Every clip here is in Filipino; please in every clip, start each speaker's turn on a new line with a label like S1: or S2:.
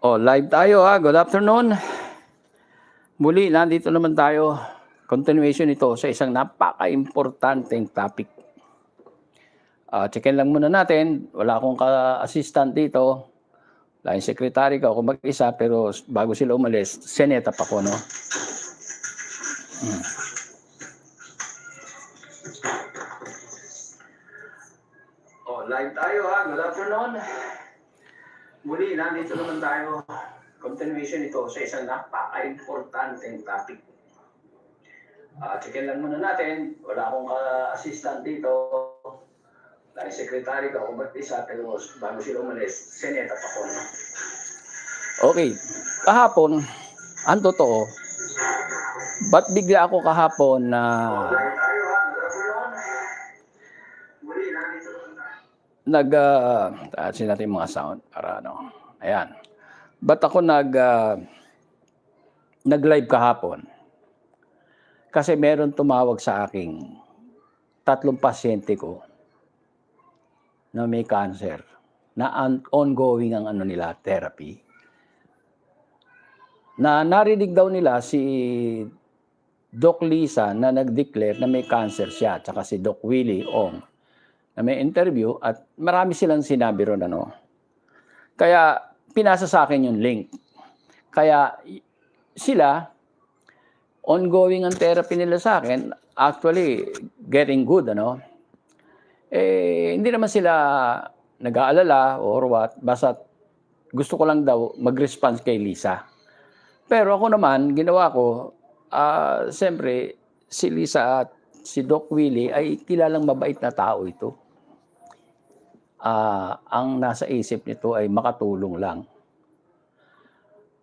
S1: Oh, live tayo ha. Good afternoon. Muli, nandito naman tayo. Continuation ito sa isang napaka-importanteng topic. Checkin lang muna natin. Wala akong ka-assistant dito. Wala yung secretary ko. Ako mag-isa. Pero bago sila umalis, senetap ako, no? Oh, live tayo ha. Good afternoon. Muli, nandito naman tayo. Continuation ito sa isang napaka-importanteng topic. Checkin lang muna natin. Wala akong ka-assistant dito. Wala yung secretary ko. Ako mag-isa. Pero bago sila umalis, senetap ako, no? Okay. Kahapon, ang totoo, ba't bigla ako kahapon na taasin natin mga sound para ano. Ayan. Ba't ako nag-live kahapon? Kasi meron tumawag sa aking 3 pasyente ko na may cancer, na ongoing ang ano nila, therapy. Na narinig daw nila si Doc Lisa na nag-declare na may cancer siya, tsaka si Doc Willie Ong na may interview at marami silang sinabi ron ano. Kaya pinasa sa akin yung link. Kaya sila, ongoing ang therapy nila sa akin, actually getting good, ano. Hindi naman sila nag-aalala or what, basta gusto ko lang daw mag-response kay Lisa. Pero ako naman, ginawa ko, siyempre, si Lisa at si Doc Willie ay kilalang mabait na tao ito. Ang nasa isip nito ay makatulong lang.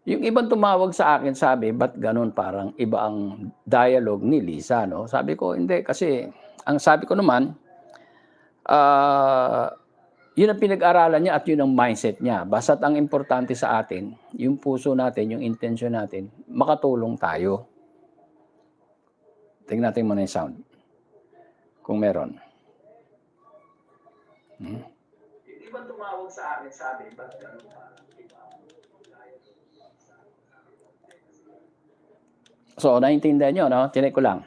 S1: Yung ibang tumawag sa akin, sabi, ba't ganun, parang iba ang dialogue ni Lisa, no? Sabi ko, hindi, kasi ang sabi ko naman, yun ang pinag-aralan niya at yun ang mindset niya. Basta't ang importante sa atin, yung puso natin, yung intention natin, makatulong tayo. Tingnan natin muna yung sound. Kung meron. Yung ibang tumawag sa akin, sabi, ba't ganun pa? So, naintindihan nyo, no? Tinek ko lang.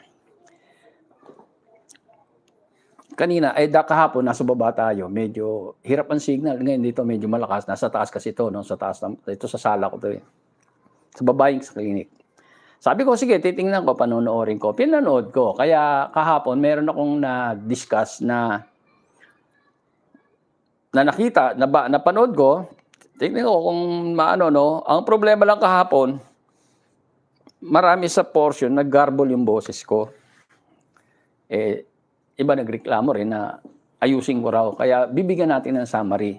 S1: Kanina, kahapon, nasa baba tayo. Medyo hirap ang signal. Ngayon dito, medyo malakas. Nasa taas kasi ito, no? Sa taas, ito sa sala ko to eh. Sa baba yung sa clinic. Sabi ko, sige, titingnan ko, panonoorin ko. Pinanood ko. Kaya kahapon, meron akong na-discuss na nakita, napanood ko. Tingnan ko kung maano, no? Ang problema lang kahapon, marami sa portion, nag-garble yung boses ko. Iba nagreklamo rin na ayusin ko raw. Kaya bibigyan natin ng summary.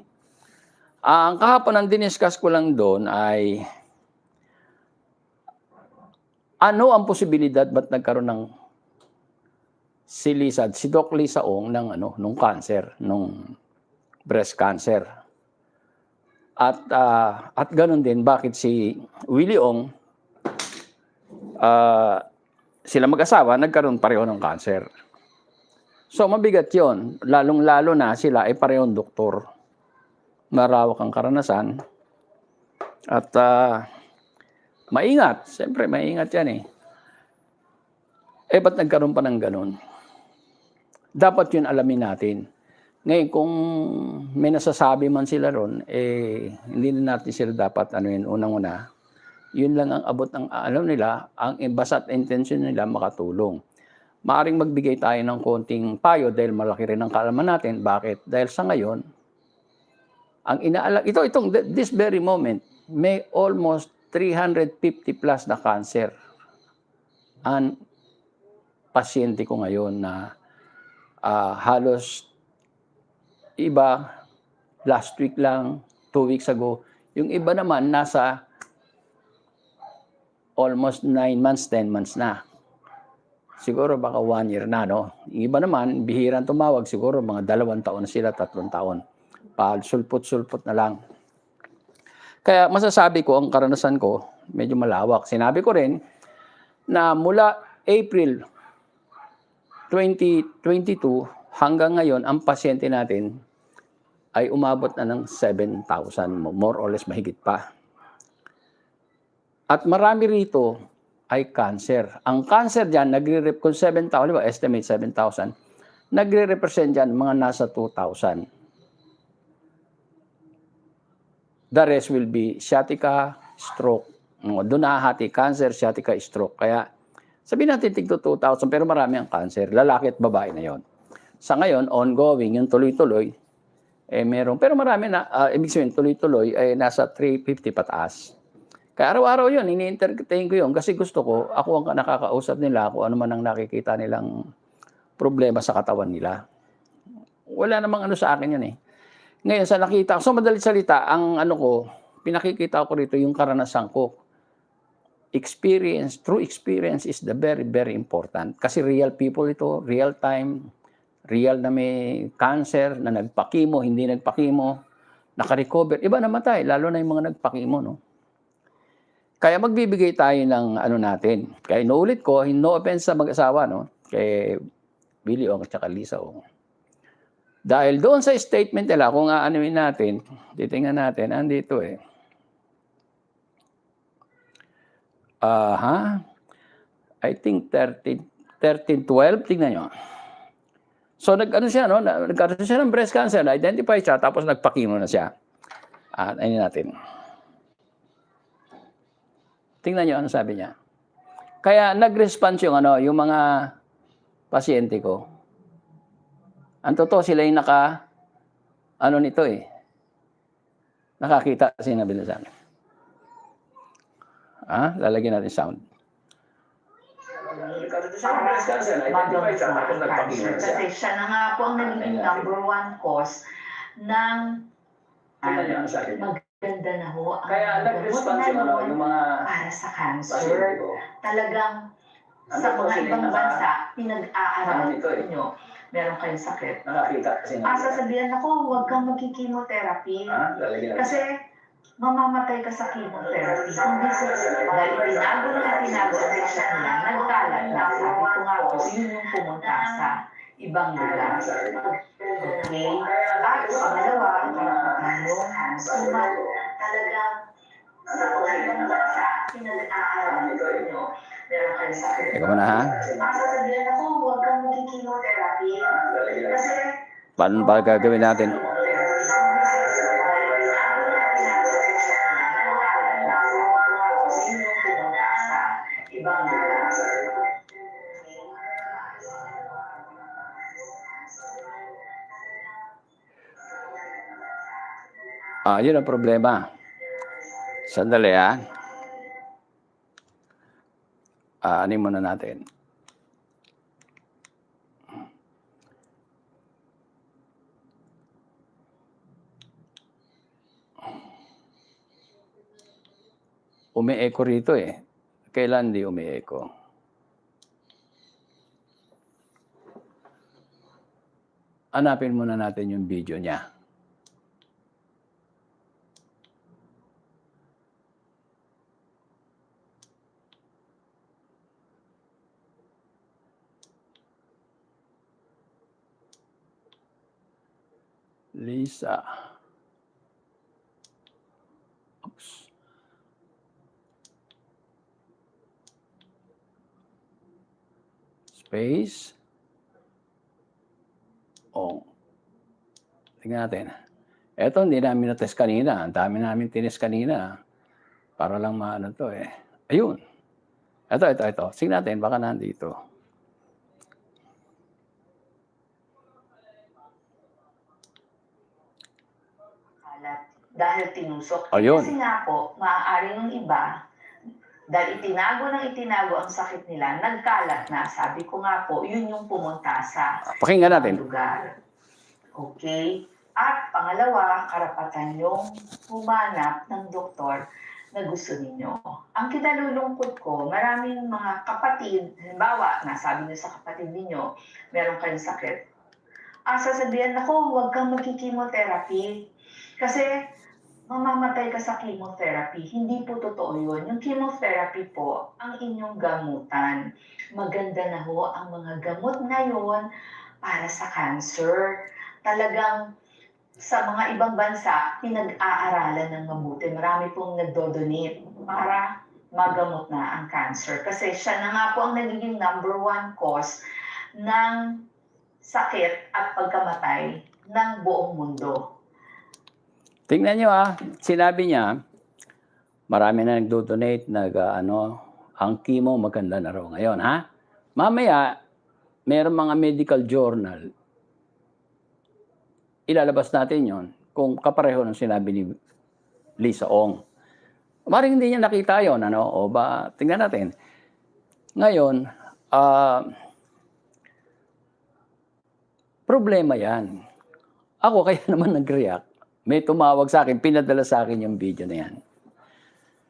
S1: Ang kahapon ang diniscuss ko lang doon ay ano ang posibilidad ba't nagkaroon ng si Lisa, si Doc Lisa Ong nung cancer, nung breast cancer. At ganun din bakit si Willie Ong sila mag-asawa nagkaroon pareho ng cancer. So, mabigat yon. Lalong-lalo na sila ay parehong doktor. Marawak ang karanasan. At maingat. Siyempre, maingat yan eh. Ba't nagkaroon pa ng ganun? Dapat yun alamin natin. Ngayon, kung may nasasabi man sila ron, hindi na natin sila dapat unang-una. Yun lang ang abot ng alam nila, ang basta't intention nila makatulong. Maaring magbigay tayo ng konting payo dahil malaki rin ang kaalaman natin. Bakit? Dahil sa ngayon, this very moment, may almost 350 plus na cancer. Ang pasyente ko ngayon na halos iba, last week lang, 2 weeks ago. Yung iba naman nasa almost 9 months, 10 months na. Siguro baka 1 year na, no? Yung iba naman, bihirang tumawag, siguro mga 2 taon na sila, 3 taon. Sulpot-sulpot na lang. Kaya masasabi ko, ang karanasan ko, medyo malawak. Sinabi ko rin na mula April 2022 hanggang ngayon, ang pasyente natin ay umabot na ng 7,000, more or less mahigit pa. At marami rito ay cancer. Ang cancer dyan, kung 7,000, diba, estimate 7,000, nagre-represent dyan mga nasa 2,000. The rest will be sciatica, stroke. Doon nahahati, cancer, sciatica, stroke. Kaya sabihin natin tigto 2,000, pero marami ang cancer. Lalaki at babae na yon. Sa ngayon, ongoing, yung tuloy-tuloy, meron. Pero marami na, ibig sabihin, tuloy-tuloy, ay nasa 350 pataas. Kaya araw-araw yun, ini-entertain ko yun kasi gusto ko, ako ang nakakausap nila, kung ano man ang nakikita nilang problema sa katawan nila. Wala namang ano sa akin yun eh. Ngayon, sa nakita ko, so madalit salita, ang ano ko, pinakikita ko rito yung karanasan ko. Experience, true experience is the very, very important. Kasi real people ito, real time, real na may cancer, na nagpakimo, hindi nagpakimo, nakarecover. Iba namatay, lalo na yung mga nagpakimo, no? Kaya magbibigay tayo ng ano natin. Kaya inuulit ko, no offense sa mag-asawa, no? Kay Billy Ong at saka Lisa Ong. Dahil doon sa statement nila, kung aanuin natin, titingnan natin, andito eh. I think 13-12, tingnan nyo. So nag-ano siya, no? Nagkaroon siya ng breast cancer, na-identify siya, tapos nagpakimo na siya. At ayun natin. Tingnan nyo ano sabi niya. Kaya nag-response yung ano, yung mga pasyente ko. Ang totoo sila yung ano nito eh. Nakakita kasi nabila sa akin. Lalagyan natin sound.
S2: Kasi siya na nga po ang naging number one cause ng maganda na ho ang gamot na yung mga para sa cancer. Talagang sa mga ibang bansa, pinag-aaralan nyo. Meron kayong sakit. Sasabihan ako, huwag kang mag-chemotherapy. Kasi mamamatay ka sa chemotherapy. Hindi sa dahil itinago ang sakit nila, nagkalat na. Sabi ko nga po, yun yung pumunta sa ibang lugar. Okay? At pangalawa, talagang sa mga ibang bansa, pinag-aaralan nyo. Meron kayong sakit.
S1: Teka mo na ha.
S2: Sasabihan ako, huwag kang mag-chemotherapy. Kasi
S1: paano ba gagawin natin? Yun ang problema. Sandali anin muna natin. Umi-echo rito eh. Kailan di umi-echo? Hanapin muna natin yung video niya. Lisa. Oops. Space. Tingnan natin. Ito, hindi namin na-test kanina. Ang dami namin tinest kanina. Para lang maano to eh. Ayun. Ito. Sige natin, baka nandito.
S2: Dahil tinusok.
S1: Ayun.
S2: Kasi nga po, maaari ng iba, dahil itinago ang sakit nila, nagkalat na. Sabi ko nga po, yun yung pumunta sa
S1: pakinggan natin.
S2: Lugar. Okay? At pangalawa, karapatan yung humanap ng doktor na gusto ninyo. Ang kinalulungkot ko, maraming mga kapatid, halimbawa, nasabi niyo sa kapatid ninyo, meron kayong sakit. Sasabihan ako, huwag kang mag-chemotherapy. Kasi mamamatay ka sa chemotherapy. Hindi po totoo yun. Yung chemotherapy po, ang inyong gamutan. Maganda na ho ang mga gamot na yun para sa cancer. Talagang sa mga ibang bansa, pinag-aaralan ng mabuti. Marami pong nagdo-donate para magamot na ang cancer. Kasi siya na nga po ang nagiging number 1 cause ng sakit at pagkamatay ng buong mundo.
S1: Tingnan nyo sinabi niya, marami na nagdo-donate, ang chemo maganda na raw ngayon, Mamaya, mayroong mga medical journal, ilalabas natin yon kung kapareho ng sinabi ni Lisa Ong. Maring hindi niya nakita yon, o ba, tingnan natin. Ngayon, problema yan. Ako kaya naman nag-react. May tumawag sa akin, pinadala sa akin yung video na yan.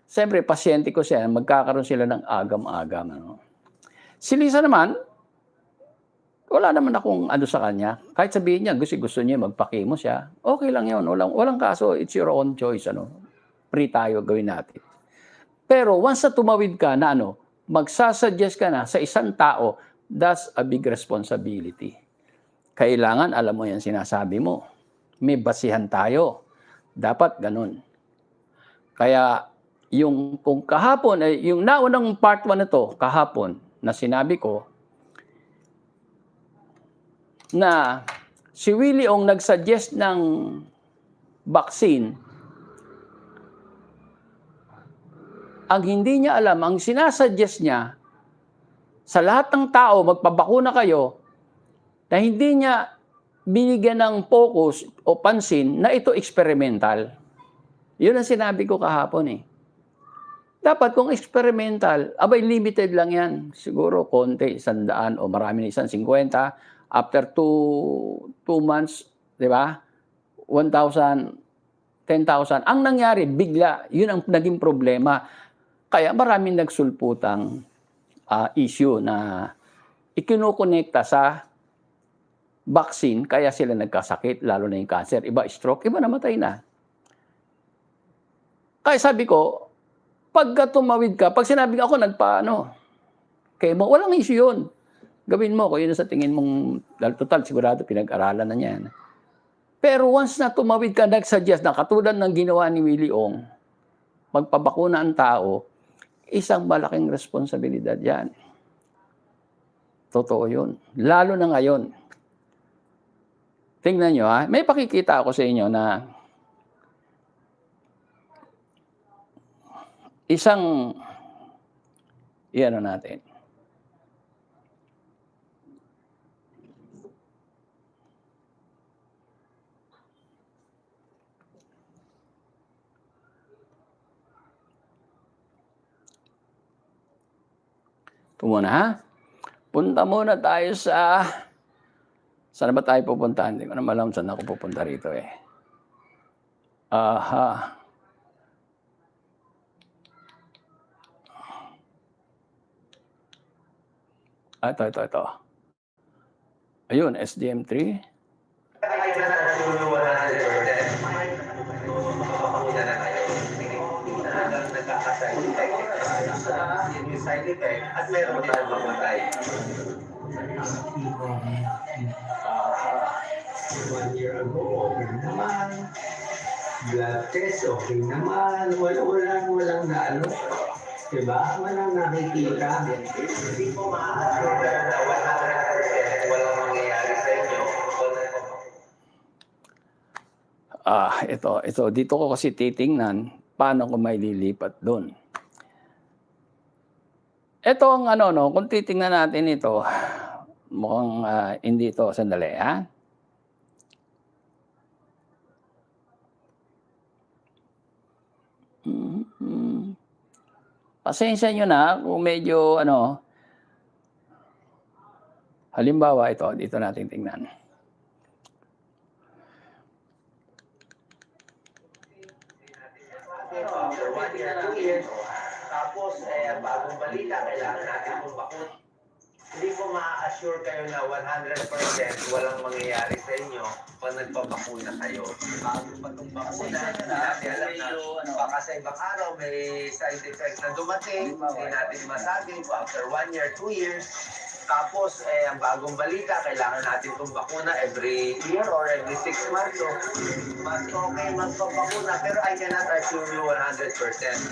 S1: Siyempre, pasyente ko siya, magkakaroon sila ng agam-agam. Si Lisa naman, wala naman akong sa kanya. Kahit sabihin niya, gusto niya, magpakimo siya. Okay lang yun. Walang kaso. It's your own choice. Free tayo, gawin natin. Pero once na tumawid ka na magsasuggest ka na sa isang tao, that's a big responsibility. Kailangan, alam mo yan sinasabi mo. May basihan tayo. Dapat ganun. Kaya, kung kahapon, yung naunang part 1 na to, kahapon, na sinabi ko, na si Willie Ong nagsuggest ng vaccine, ang hindi niya alam, ang sinasuggest niya, sa lahat ng tao, magpabakuna kayo, na hindi niya binigyan ng focus o pansin na ito experimental. Yun ang sinabi ko kahapon Dapat kung experimental, limited lang yan. Siguro konti, 100 o marami na 50. After 2 months, di ba? 1,000, 10,000. Ang nangyari, bigla. Yun ang naging problema. Kaya maraming nagsulputang issue na ikinukonekta sa vaccine, kaya sila nagkasakit, lalo na yung cancer. Iba stroke, iba namatay na. Kaya sabi ko, pagka tumawid ka, pag sinabi ako chemo, walang issue yun. Gawin mo kung yun sa tingin mong, total, sigurado pinag-aralan na niyan. Pero once na tumawid ka, nag-suggest na katulad ng ginawa ni Willie Ong, magpabakuna ang tao, isang malaking responsibilidad yan. Totoo yun. Lalo na ngayon. Tingnan nyo may pakikita ako sa inyo na isang, natin. Ito muna Punta muna tayo sa, saan ba tayo pupunta? Hindi ko na alam saan ako pupunta rito Ito. Ayun, SDM3.
S3: Side effect at meron din ang mamatay. 1 year ago, okay naman. Blood test, okay naman. Walang na Diba? Walang nakikita. Hindi po maaari na 100% walang mangyayari sa inyo.
S1: Ito. Dito ko kasi titingnan paano ko may lilipat doon. Ito ang kung titingnan natin ito, mukhang hindi ito. Sandali, Pasensya nyo na kung medyo halimbawa ito, dito natin tingnan.
S3: After 1 year, 2 years, tapos bagong balita, kailangan natin pumbakot. Hindi ko ma-assure kayo na 100% walang mangyayari sa inyo pag nagpabakuna kayo. Bago pa itong bakuna, hindi natin alam na baka sa ibang araw may side effect na dumating, hindi natin masabi after 1 year, 2 years. Tapos, ang bagong balita, kailangan natin itong bakuna every year or every 6 months. So, mas okay magpapakuna. Pero I cannot assure you 100%.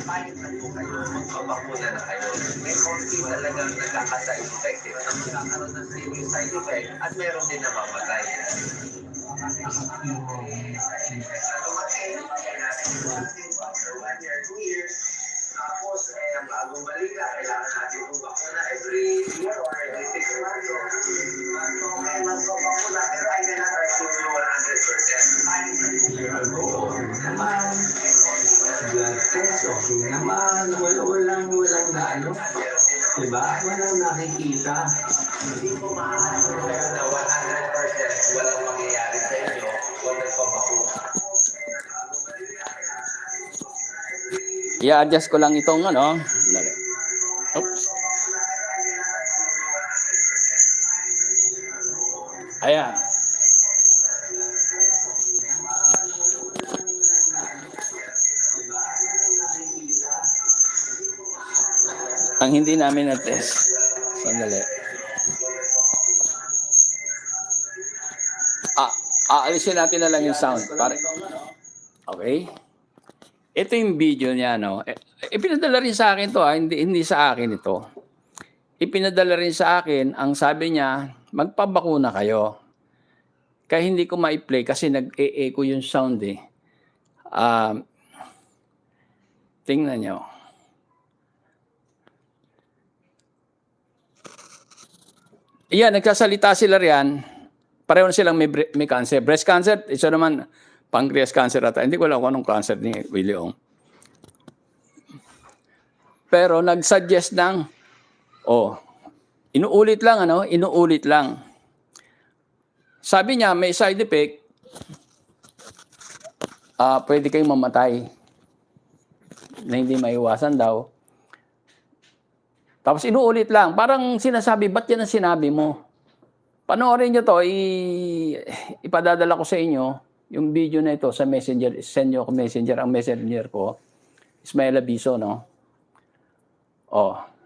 S3: Kahit na po kayo, magpapakuna na kayo. May konti talagang nagkaka-side effect. Nagkakaroon ng serious side effect at meron din namamatay. Tapos, ang bagong balita, kailangan natin itong bakuna every year or every 6 months. So, mas okay magpapakuna. Pero I cannot assure you 100%. Kahit na po kayo,
S4: Naman, blood test, okay naman, walang na ano, diba? Walang nakikita.
S3: hindi ko ma-assure kayo na 100% walang mangyayari sa inyo kung nagpapakuna.
S1: I-adjust ko lang itong ano. Oops. Ayan. Ang hindi namin na-test. Sandali. Aalisin natin na lang yung sound. Okay. Ito yung video niya, no? Ipinadala rin sa akin to, hindi sa akin ito. Ipinadala rin sa akin, ang sabi niya, magpabakuna kayo. Kaya hindi ko ma-play kasi nag-e-echo yung sound eh. Tingnan nyo. Iyan, nagsasalita sila riyan. Pareho silang may cancer. Breast cancer, isa naman pancreas cancer ata. Hindi ko alam kung anong cancer ni Willie Ong. Pero nag-suggest ng, inuulit lang. Sabi niya, may side effect, pwede kayong mamatay na hindi maiwasan daw. Tapos inuulit lang. Parang sinasabi, ba't yan ang sinabi mo? Panoorin nyo to, ipadadala ko sa inyo yung video na ito sa messenger. Send nyo ako messenger. Ang messenger ko, Ismael Abiso, no?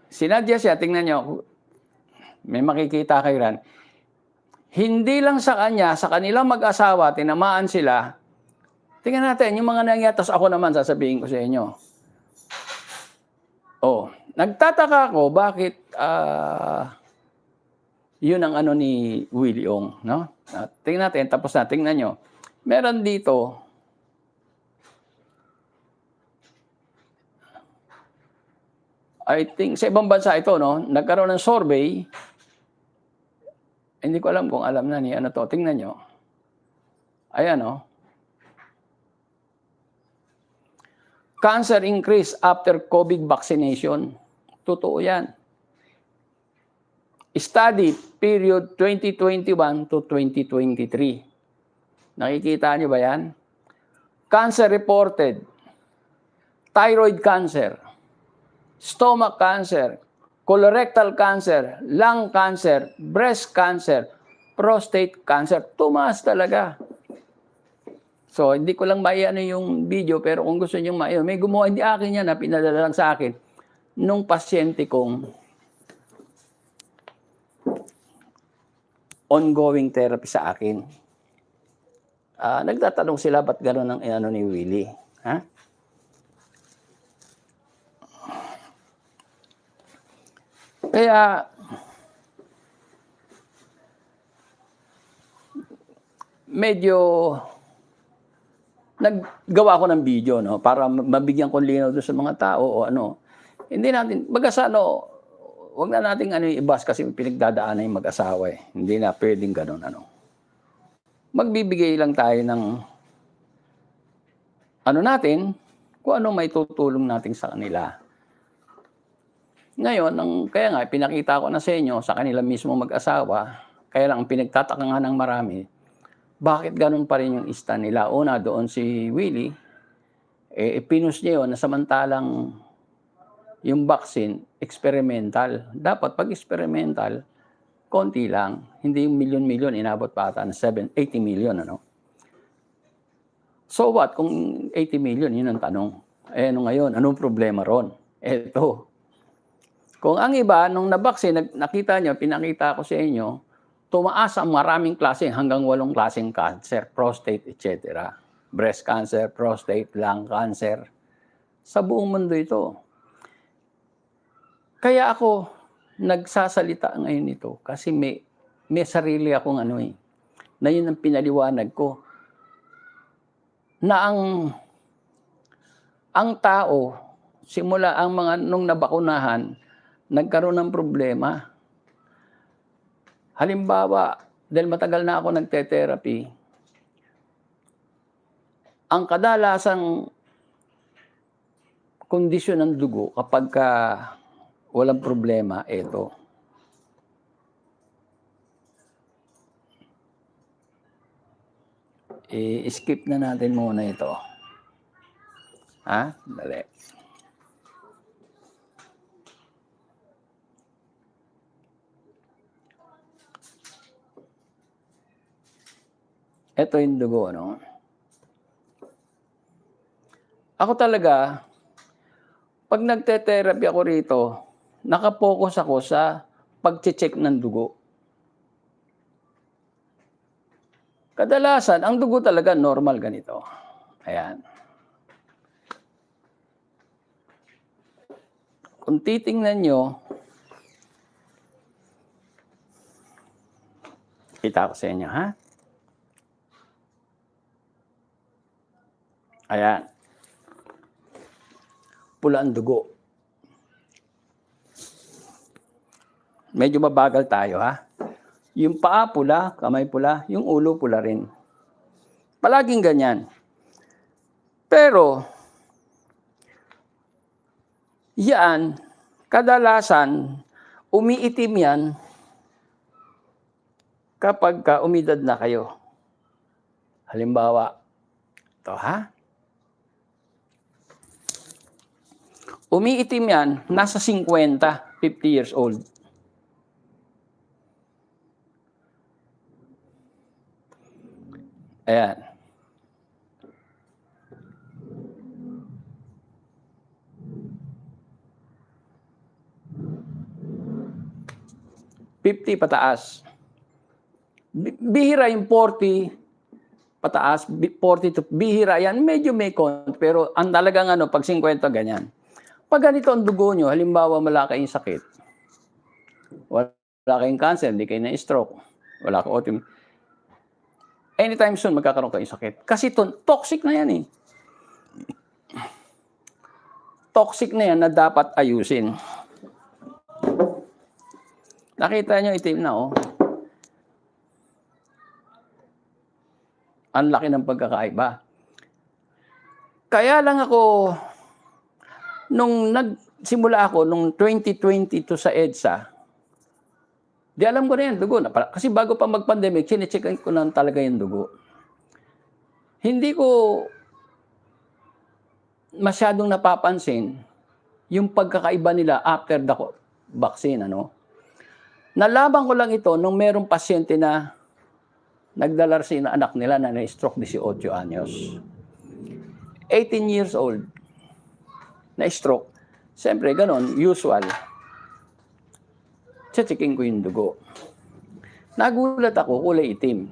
S1: Sinadya siya, tingnan nyo. May makikita kayo ran. Hindi lang sa kanya, sa kanilang mag-asawa, tinamaan sila. Tingnan natin, yung mga nangyatas ako naman, sasabihin ko sa inyo. Nagtataka ako, bakit yun ang ano ni Willie Ong, no? Tingnan natin, tapos na, tingnan nyo. Meron dito, I think, sa ibang bansa ito, no? Nagkaroon ng survey. Hindi ko alam kung alam na ni ano to. Tingnan nyo. Ayan, no? Cancer increase after COVID vaccination. Totoo yan. Study period 2021 to 2023. Nakikita niyo ba yan? Cancer reported. Thyroid cancer. Stomach cancer. Colorectal cancer. Lung cancer. Breast cancer. Prostate cancer. Tumaas talaga. So, hindi ko lang maiano yung video, pero kung gusto nyo maiano, may gumawa, hindi akin yan, pinadala lang sa akin, nung pasyente kong ongoing therapy sa akin. Nagtatanong sila, ba't gano'n ang ano ni Willie? Ha? Kaya, medyo naggawa ko ng video, no, para mabigyan ko linaw doon sa mga tao o ano. Hindi natin, wag na nating ibas kasi pinagdadaanan yung mag-asawa eh. Hindi na pwedeng gano'n, ano. Magbibigay lang tayo ng natin, kung ano may tutulong natin sa kanila. Ngayon, kaya nga, pinakita ko na sa inyo, sa kanila mismo mag-asawa, kaya lang pinagtataka nga ng marami, bakit ganun pa rin yung stand nila? Una, doon si Willie, pinus niya yun na samantalang yung vaccine, experimental. Dapat pag experimental, konti lang. Hindi yung milyon-milyon, inabot pa ata ng 80 million, ano? So what? Kung 80 million, yun ang tanong. Ano ngayon? Anong problema ron? Eto. Kung ang iba, nung nabaksin, nakita nyo, pinakita ko sa inyo, tumaas ang maraming klase, hanggang 8 klaseng cancer, prostate, etc. Breast cancer, prostate, lung cancer. Sa buong mundo ito. Kaya ako nagsasalita ngayon nito kasi may sarili akong na yun ang pinaliwanag ko. Na ang tao, simula ang mga nung nabakunahan, nagkaroon ng problema. Halimbawa, dahil matagal na ako nagte-therapy, ang kadalasang kondisyon ng dugo kapag walang problema, ito. I-skip na natin muna ito. Ha? Dali. Ito yung dugo, no? Ako talaga, pag nagte-therapy ako rito, nakapokus ako sa pag-check ng dugo. Kadalasan, ang dugo talaga normal ganito. Ayan. Kung titingnan nyo, kita ko sa inyo, ha? Ayan. Pula ang dugo. Medyo mabagal tayo, ha? Yung paa pula, kamay pula, yung ulo pula rin. Palaging ganyan. Pero, yan, kadalasan, umiitim yan kapag umidad na kayo. Halimbawa, ito, ha? Umiitim yan, nasa 50 years old. Ayan. $50 pataas. Bihira yung 40 pataas, 40 to bihira yan. Medyo may konti, pero ang talagang pag 50 ganyan. Pag ganito ang dugo nyo, halimbawa wala kayong sakit, wala kayong cancer, hindi kayo na-stroke, wala kayong autoimmune, anytime soon magkakaroon kayong sakit. Kasi toxic na yan eh. Toxic na yan na dapat ayusin. Nakita nyo itim na, oh. Ang laki ng pagkakaiba. Kaya lang ako, nung nagsimula ako, nung 2022 sa EDSA, di alam ko na yan, dugo. Kasi bago pa mag-pandemic, sinecheck ko na talaga yung dugo. Hindi ko masyadong napapansin yung pagkakaiba nila after the vaccine, Nalaman ko lang ito nung merong pasyente na nagdala rin na anak nila na na-stroke 18 anyos. 18 years old. Na-stroke. Siyempre, ganon, usual. Checking ko yung dugo. Nagulat ako, kulay itim.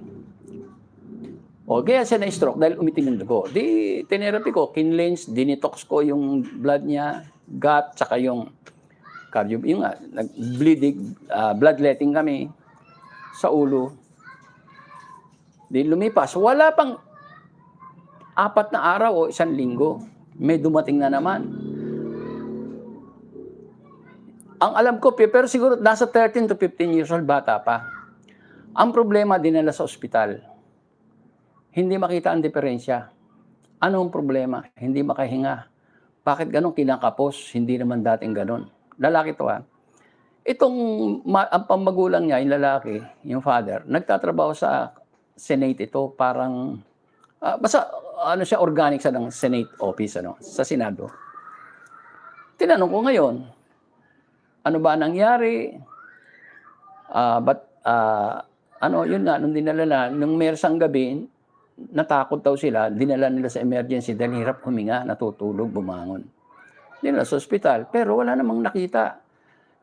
S1: O, kaya siya na-stroke dahil umitim yung dugo. Di, tinerapy ko, kinlens, dinetox ko yung blood niya, gut, tsaka yung cardio, yung bleeding, bloodletting kami sa ulo. Di lumipas. Wala pang 4 na araw o 1 linggo. May dumating na naman. Ang alam ko, pero siguro nasa 13 to 15 years old, bata pa. Ang problema, dinala sa ospital. Hindi makita ang diferensya. Anong problema? Hindi makahinga. Bakit ganon kinakapos? Hindi naman dating ganon. Lalaki to, ha. Itong ang pamagulang niya, yung lalaki, yung father, nagtatrabaho sa Senate ito, parang, basta, siya, organic sa ng Senate office, sa Senado. Tinanong ko ngayon, ano ba nangyari? Yun nga, nung dinala na, nung mersang gabi, natakot daw sila, dinala nila sa emergency dahil hirap huminga, natutulog, bumangon. Dinala sa ospital, pero wala namang nakita.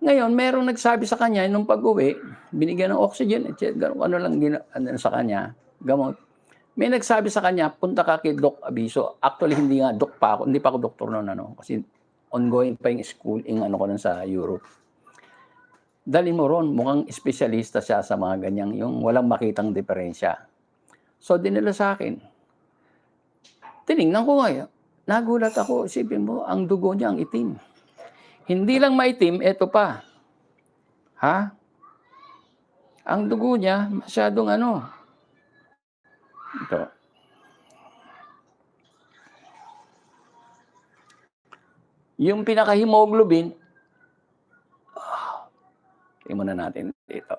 S1: Ngayon, merong nagsabi sa kanya nung pag-uwi, binigyan ng oxygen, ano lang ano sa kanya, gamot. May nagsabi sa kanya, punta ka kay Doc Abiso. Actually, hindi nga doc pa ako, hindi pa ako doktor noon, ano, kasi ongoing pa yung schooling ano ko nun sa Europe. Dalhin mo ron, mukhang espesyalista siya sa mga ganyang, yung walang makitang diferensya. So, dinala sa akin. Tinignan ko nga, nagulat ako, isipin mo, ang dugo niya ang itim. Hindi lang maitim, eto pa. Ha? Ang dugo niya, masyadong ano. Ito. Yung pinaka-hemoglobin, tingnan muna natin dito.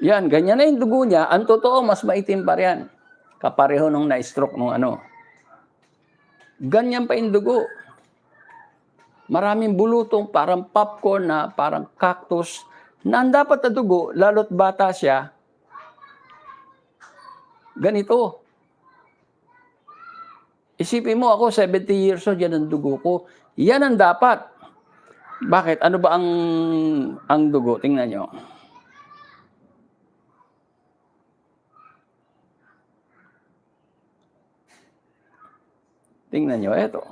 S1: Yan, ganyan na yung dugo niya. Ang totoo, mas maitim pa riyan. Kapareho nung na-stroke nung ano. Ganyan pa yung dugo. Maraming bulutong, parang popcorn na, parang cactus. Na ang dapat na dugo, lalo't bata siya, ganito. Isipin mo ako, 70 years old, yan ang dugo ko. Yan ang dapat. Bakit? Ano ba ang dugo? Tingnan nyo. Tingnan nyo, eto.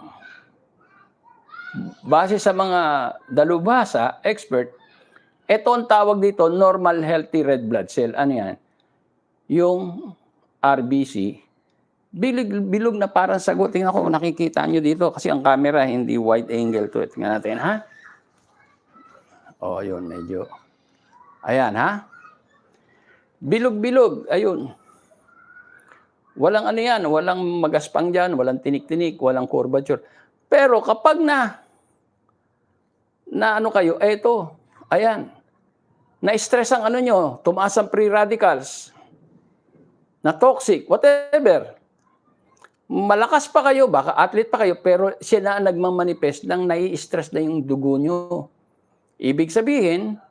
S1: Base sa mga dalubhasa, expert, ito ang tawag dito, normal healthy red blood cell. Ano yan? Yung RBC, bilog na parang sagot. Tingnan ko kung nakikita nyo dito kasi ang camera hindi wide angle to. Tingnan natin, ha? O, yun, medyo. Ayan, ha? Bilog-bilog, ayun. Walang ano yan, walang magaspang dyan, walang tinik-tinik, walang curvature. Pero kapag na ano kayo, eto, ayan, na-stress ang ano nyo, tumaas ang free radicals, na toxic, whatever. Malakas pa kayo, baka athlete pa kayo, pero siya na nagmamanifest ng nai-stress na yung dugo nyo. Ibig sabihin,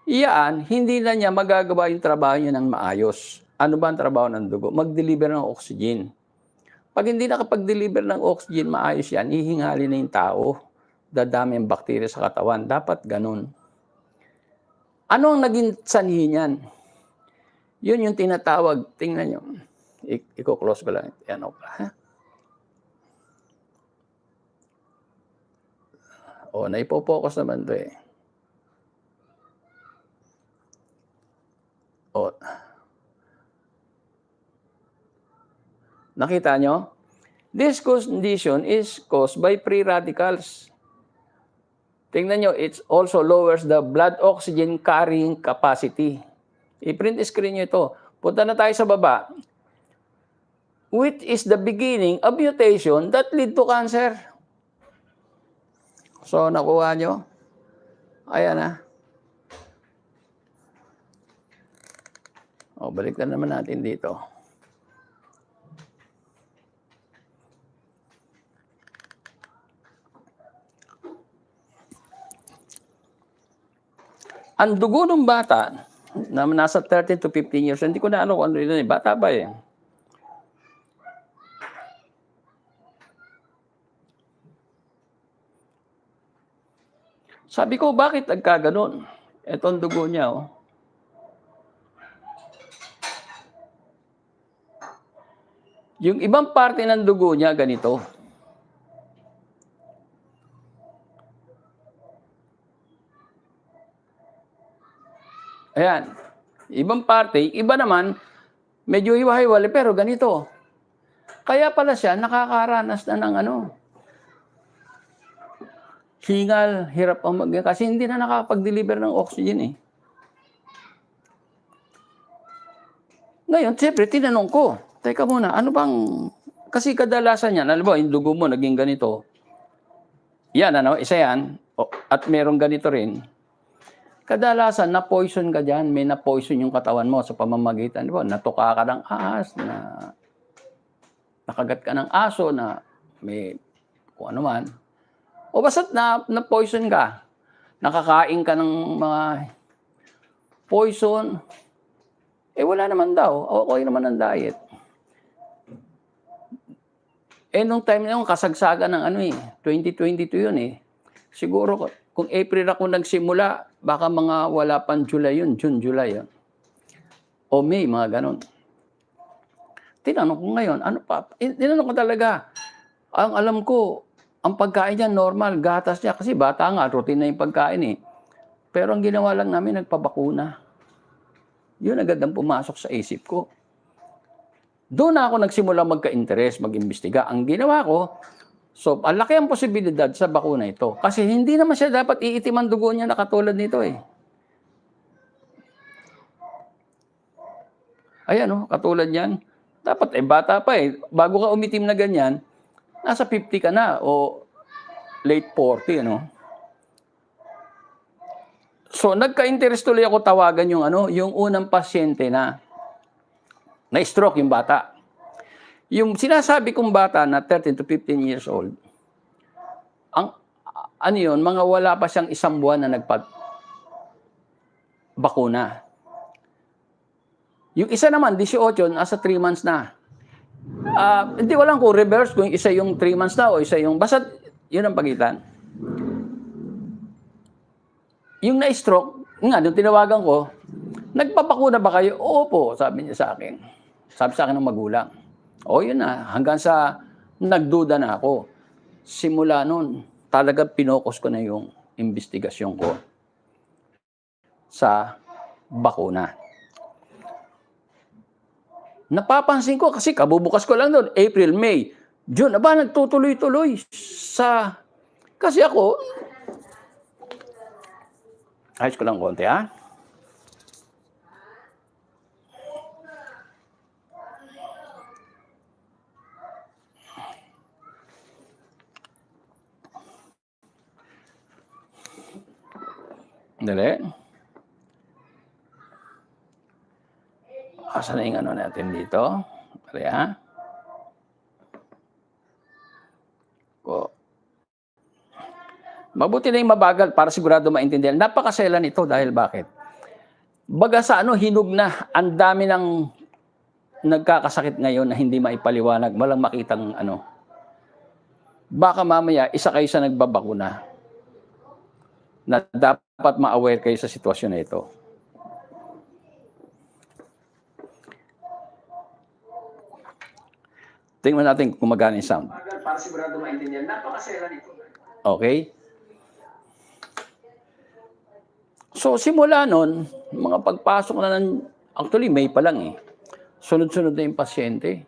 S1: iyaan, hindi na niya magagawa yung trabaho niya ng maayos. Ano ba ang trabaho ng dugo? Mag-deliver ng oxygen. Pag hindi nakapag-deliver ng oxygen, maayos yan, hihingali na yung tao. Dadami ang bakterya sa katawan. Dapat ganun. Ano ang naging sanhi niyan? Yun yung tinatawag. Tingnan nyo. Iko-close ko lang. Yan o. O, naipo-focus naman to eh. O. Nakita nyo? This condition is caused by free radicals. Tingnan nyo, it also lowers the blood oxygen carrying capacity. I-print screen nyo ito. Punta na tayo sa baba. Which is the beginning of mutation that lead to cancer. So, nakuha nyo? Ayan na. O, balikan naman natin dito. Ang dugo ng bata, na nasa 13 to 15 years, hindi ko na ano kung ano yun, bata pa eh. Sabi ko, bakit nagkaganon? Ito ang dugo niya, oh. Yung ibang parte ng dugo niya, ganito. Ayan. Ibang parte, iba naman, medyo hiwa-hiwalay, pero ganito. Kaya pala siya nakakaranas na ng ano, hingal, hirap ang kasi hindi na nakakapag-deliver ng oxygen eh. Ngayon, siyempre, tinanong ko, teka muna, ano bang, kasi kadalasan yan, alam mo, yung dugo mo naging ganito. Yan, ano, isa yan, at merong ganito rin. Kadalasan, na-poison ka dyan, may na-poison yung katawan mo sa pamamagitan, di ba? Natuka ka ng ahas, nakagat ka ng aso, na may kung ano man. O basta't na-poison ka, nakakain ka ng mga poison, Wala naman daw. Okay naman ang diet. Nung time na yun, kasagsagan ng 2022 yun eh. Siguro, kung April ako nagsimula, baka mga wala pang July yun, June, July yun. O May, mga ganon. Tinanong ko ngayon, ano pa? Tinanong ko talaga. Ang alam ko, ang pagkain niya normal, gatas niya. Kasi bata nga, routine na yung pagkain eh. Pero ang ginawa lang namin, nagpabakuna. Yun agad ang pumasok sa isip ko. Doon na ako nagsimula magka-interest, mag-imbestiga. Ang ginawa ko, so ang laki ang posibilidad sa bakuna ito. Kasi hindi naman siya dapat iitim ang dugo niya na katulad nito eh. Ayan katulad yan. Dapat bata pa eh. Bago ka umitim na ganyan, nasa 50 ka na o late 40, So nagka-interest tuloy ako tawagan yung unang pasyente na stroke yung bata. Yung sinasabi kong bata na 13 to 15 years old, mga wala pa siyang 1 buwan na bakuna. Yung isa naman, 18, nasa 3 months na. Hindi ko lang kung reverse, kung isa yung 3 months na o isa yung, basta yun ang pagitan. Yung na-stroke, nung tinawagan ko, nagpapakuna ba kayo? Oo po, sabi niya sa akin. Sabi sa akin ng magulang. Yun na, hanggang sa nagduda na ako. Simula nun, talaga pinokus ko na yung investigasyon ko sa bakuna. Napapansin ko kasi kabubukas ko lang doon, April, May, June, nagtutuloy-tuloy sa... Kasi ako, ayos ko lang konti, Dali. Asan na yung natin dito? Dali, Mabuti na yung mabagal para sigurado maintindihan. Napakasela nito dahil bakit? Baga sa hinug na. Ang dami ng nagkakasakit ngayon na hindi maipaliwanag. Walang makitang Baka mamaya, isa kayo sa nagbabakuna na dapat ma-aware kayo sa sitwasyon na ito. Tingnan natin kung magana yung sound. Para sigurado maintindihan. Napakasela nito. Okay? So, simula nun, mga pagpasok na actually, May pa lang eh. Sunod-sunod na yung pasyente.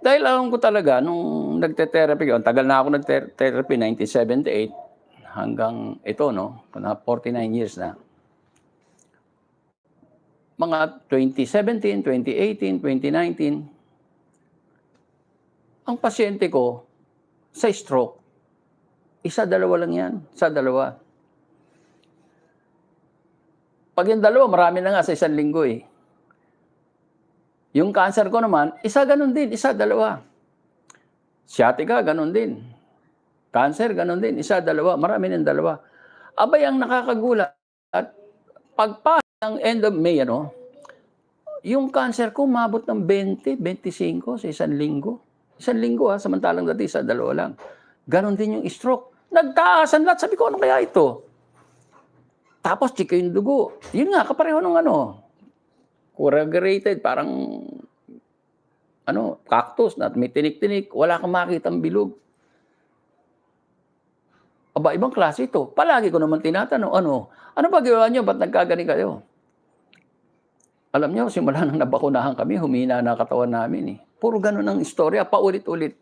S1: Dahil alam ko talaga, nung nagte-therapy, ang tagal na ako nagte-therapy, 1978, hanggang ito, na 49 years na. Mga 2017, 2018, 2019, ang pasyente ko, sa stroke, 1-2 lang yan. 1-2. Pag yung 2, marami na nga sa 1 linggo eh. Yung cancer ko naman, ganun din, 1-2. Sciatica, ganun din. Cancer, ganun din, 1-2. Marami ng 2. Abay, ang nakakagulat, at pagpasok ng end of May, yung cancer ko mabot ng 20, 25 sa 1 linggo. 1 linggo samantalang dati 1-2 lang. Ganon din yung stroke. Nagtaasan lahat. Sabi ko, ano kaya ito? Tapos, chika yung dugo. Yun nga, kapareho ng corrugated, parang cactus na may tinik-tinik. Wala kang makitang bilog. Aba, ibang klase ito. Palagi ko naman tinatanong, ano ba ginawa nyo? Ba't nagkagani kayo? Alam nyo, simula nang nabakunahan kami, humina na katawan namin eh. Puro ganun ang istorya, paulit-ulit.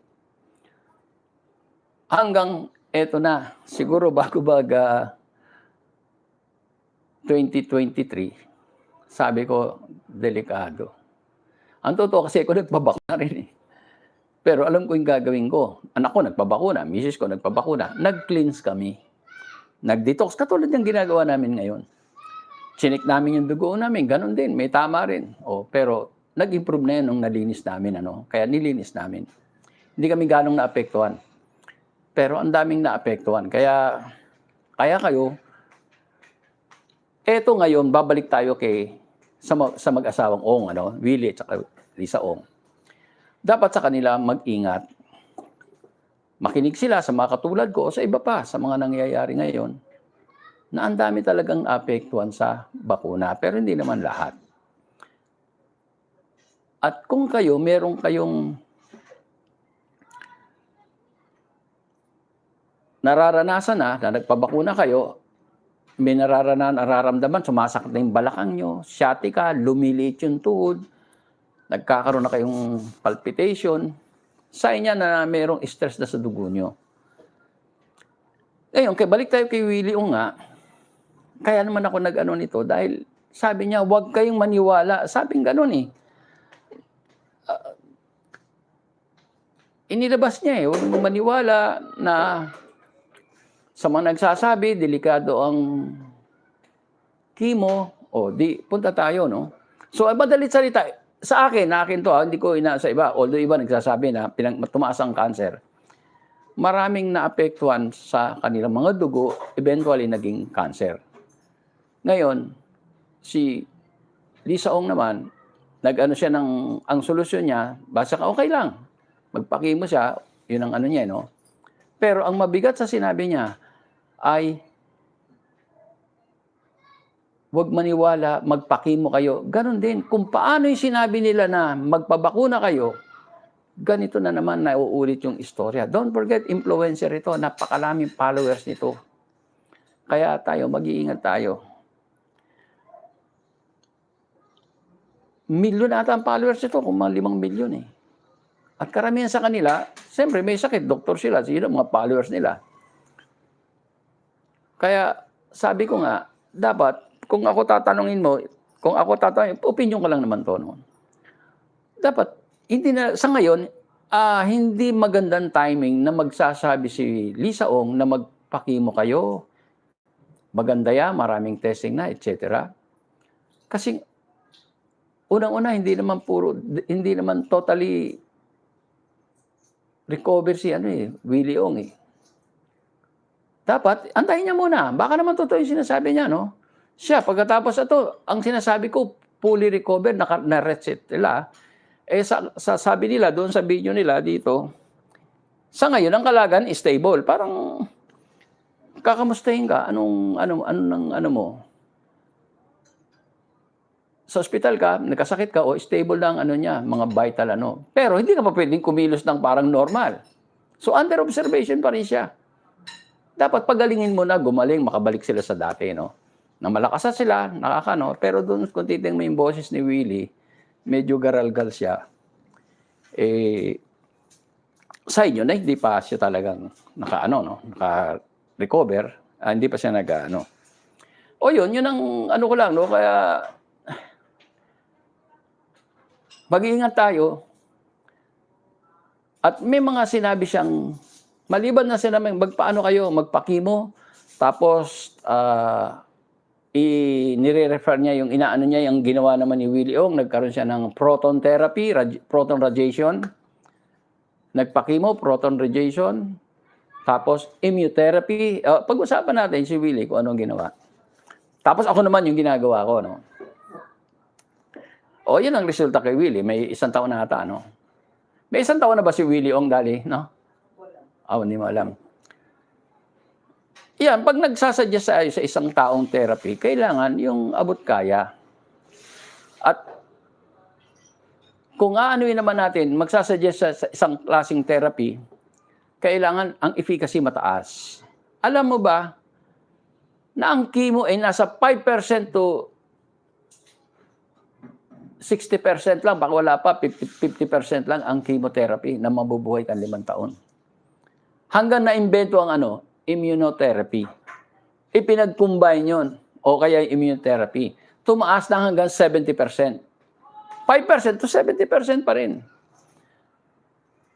S1: Hanggang eto na, siguro bago-baga 2023, sabi ko, delikado. Ang totoo kasi ako nagpabakuna rin eh. Pero alam ko yung gagawin ko. Anak ko nagpabakuna, misis ko nagpabakuna. Nag-cleanse kami. Nag-detox, katulad yung ginagawa namin ngayon. Chinik namin yung dugo namin, ganun din, may tama rin. Pero nag-improve na yun nung nalinis namin, kaya nilinis namin. Hindi kami ganong naapektuhan. Pero ang daming naapektuhan. Kaya kayo, eto ngayon, babalik tayo kay sa mag-asawang Ong, Willie at saka Lisa Ong. Dapat sa kanila mag-ingat. Makinig sila sa mga katulad ko o sa iba pa, sa mga nangyayari ngayon, na ang dami talagang apektuhan sa bakuna, pero hindi naman lahat. At kung kayo, meron kayong nararanasan na nagpabakuna kayo, may nararamdaman, sumasakit na yung balakang nyo, sciatica, lumiliit yung tuhod, nagkakaroon na kayong palpitation, sign niya na mayroong stress na sa dugo nyo. Ngayon, balik tayo kay Willie Ong nga, kaya naman ako nag-ano nito dahil sabi niya, huwag kayong maniwala. Sabing gano'n eh. Inilabas niya eh, huwag mong maniwala na sa mga nagsasabi, delikado ang chemo, di, punta tayo, no? So, madalit salita, sa akin to, hindi ko sa iba, although iba nagsasabi na tumaas ang cancer, maraming naapektuhan sa kanilang mga dugo, eventually naging cancer. Ngayon, si Lisa Ong naman, nag-ano siya ang solusyon niya, basta okay lang, magpakimo siya, yun ang ano niya, no? Pero ang mabigat sa sinabi niya ay huwag maniwala, magpakimo kayo. Ganon din, kung paano yung sinabi nila na magpabakuna kayo, ganito na naman nauulit yung istorya. Don't forget, influencer ito, napakalaming followers nito. Kaya tayo, mag-iingat tayo. Milyon ata ang followers nito, kung mga 5 milyon eh. At karamihan sa kanila, siyempre may sakit, doktor sila, sila mga followers nila. Kaya sabi ko nga, dapat, kung ako tatanungin mo, opinion ko lang naman to. No? Dapat, sa ngayon, hindi magandang timing na magsasabi si Lisa Ong na magpakimo kayo, maganda yan, maraming testing na, etc. Kasi, unang-una, hindi naman totally recover si Willie Ong eh. Dapat, antayin niya muna. Baka naman totoo yung sinasabi niya, no? Siya, pagkatapos ito, ang sinasabi ko, fully recovered, na-reset nila. Sabi nila, doon sa video nila dito, sa ngayon, ang kalagan is stable. Parang, kakamustahin ka, ano mo? Sa ospital ka, nagkasakit ka, stable na ang niya, mga vital Pero hindi ka pa pwedeng kumilos ng parang normal. So, under observation pa rin siya. Dapat pagalingin mo na, gumaling, makabalik sila sa dati, no? Na malakas na sila, pero doon, kung titingnan mo yung boses ni Willie, medyo garalgal siya. Sa inyo na hindi pa siya talagang naka-recover, hindi pa siya yun ang ko lang, no? Kaya, mag-iingat tayo. At may mga sinabi siyang, maliban na sinabi, magpaano kayo, magpakimo, tapos, nire-refer niya yung inaano niya, yung ginawa naman ni Willie Ong, nagkaroon siya ng proton therapy, proton radiation, nagpakimo, proton radiation, tapos immunotherapy. Pag-usapan natin si Willie kung anong ginawa. Tapos ako naman yung ginagawa ko, no? Yun ang resulta kay Willie. May 1 taon na ata, no? May 1 taon na ba si Willie Ong dali, no? Hindi mo alam. Yan, pag nagsasuggest sa isang taong therapy, kailangan yung abot kaya. At kung aanuin naman natin, magsasuggest sa isang klaseng therapy, kailangan ang efficacy mataas. Alam mo ba na ang chemo ay nasa 5% to 60% lang, baka wala pa, 50% lang ang chemotherapy na mabubuhay kang 5 taon. Hanggang na-invento ang immunotherapy. Ipinag-combine yun, o kaya immunotherapy. Tumaas na hanggang 70%. 5% to 70% pa rin.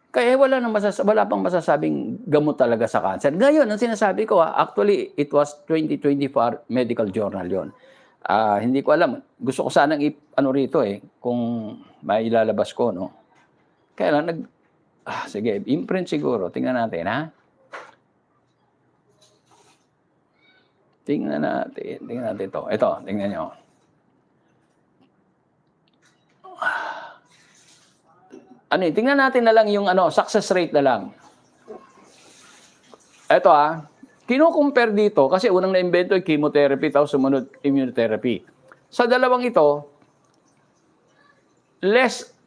S1: Kaya wala pang masasabing gamot talaga sa cancer. Ngayon, ang sinasabi ko, actually, it was 2024 medical journal yon. Hindi ko alam. Gusto ko sanang rito kung may ilalabas ko, no? Kaya lang, sige, imprint siguro. Tingnan natin, ha? Tingnan natin ito. Ito, tingnan nyo. ano yun, tingnan natin na lang yung success rate na lang. Ito kino-compare dito kasi unang na-invento yung chemotherapy tapos sumunod immunotherapy. Sa dalawang ito,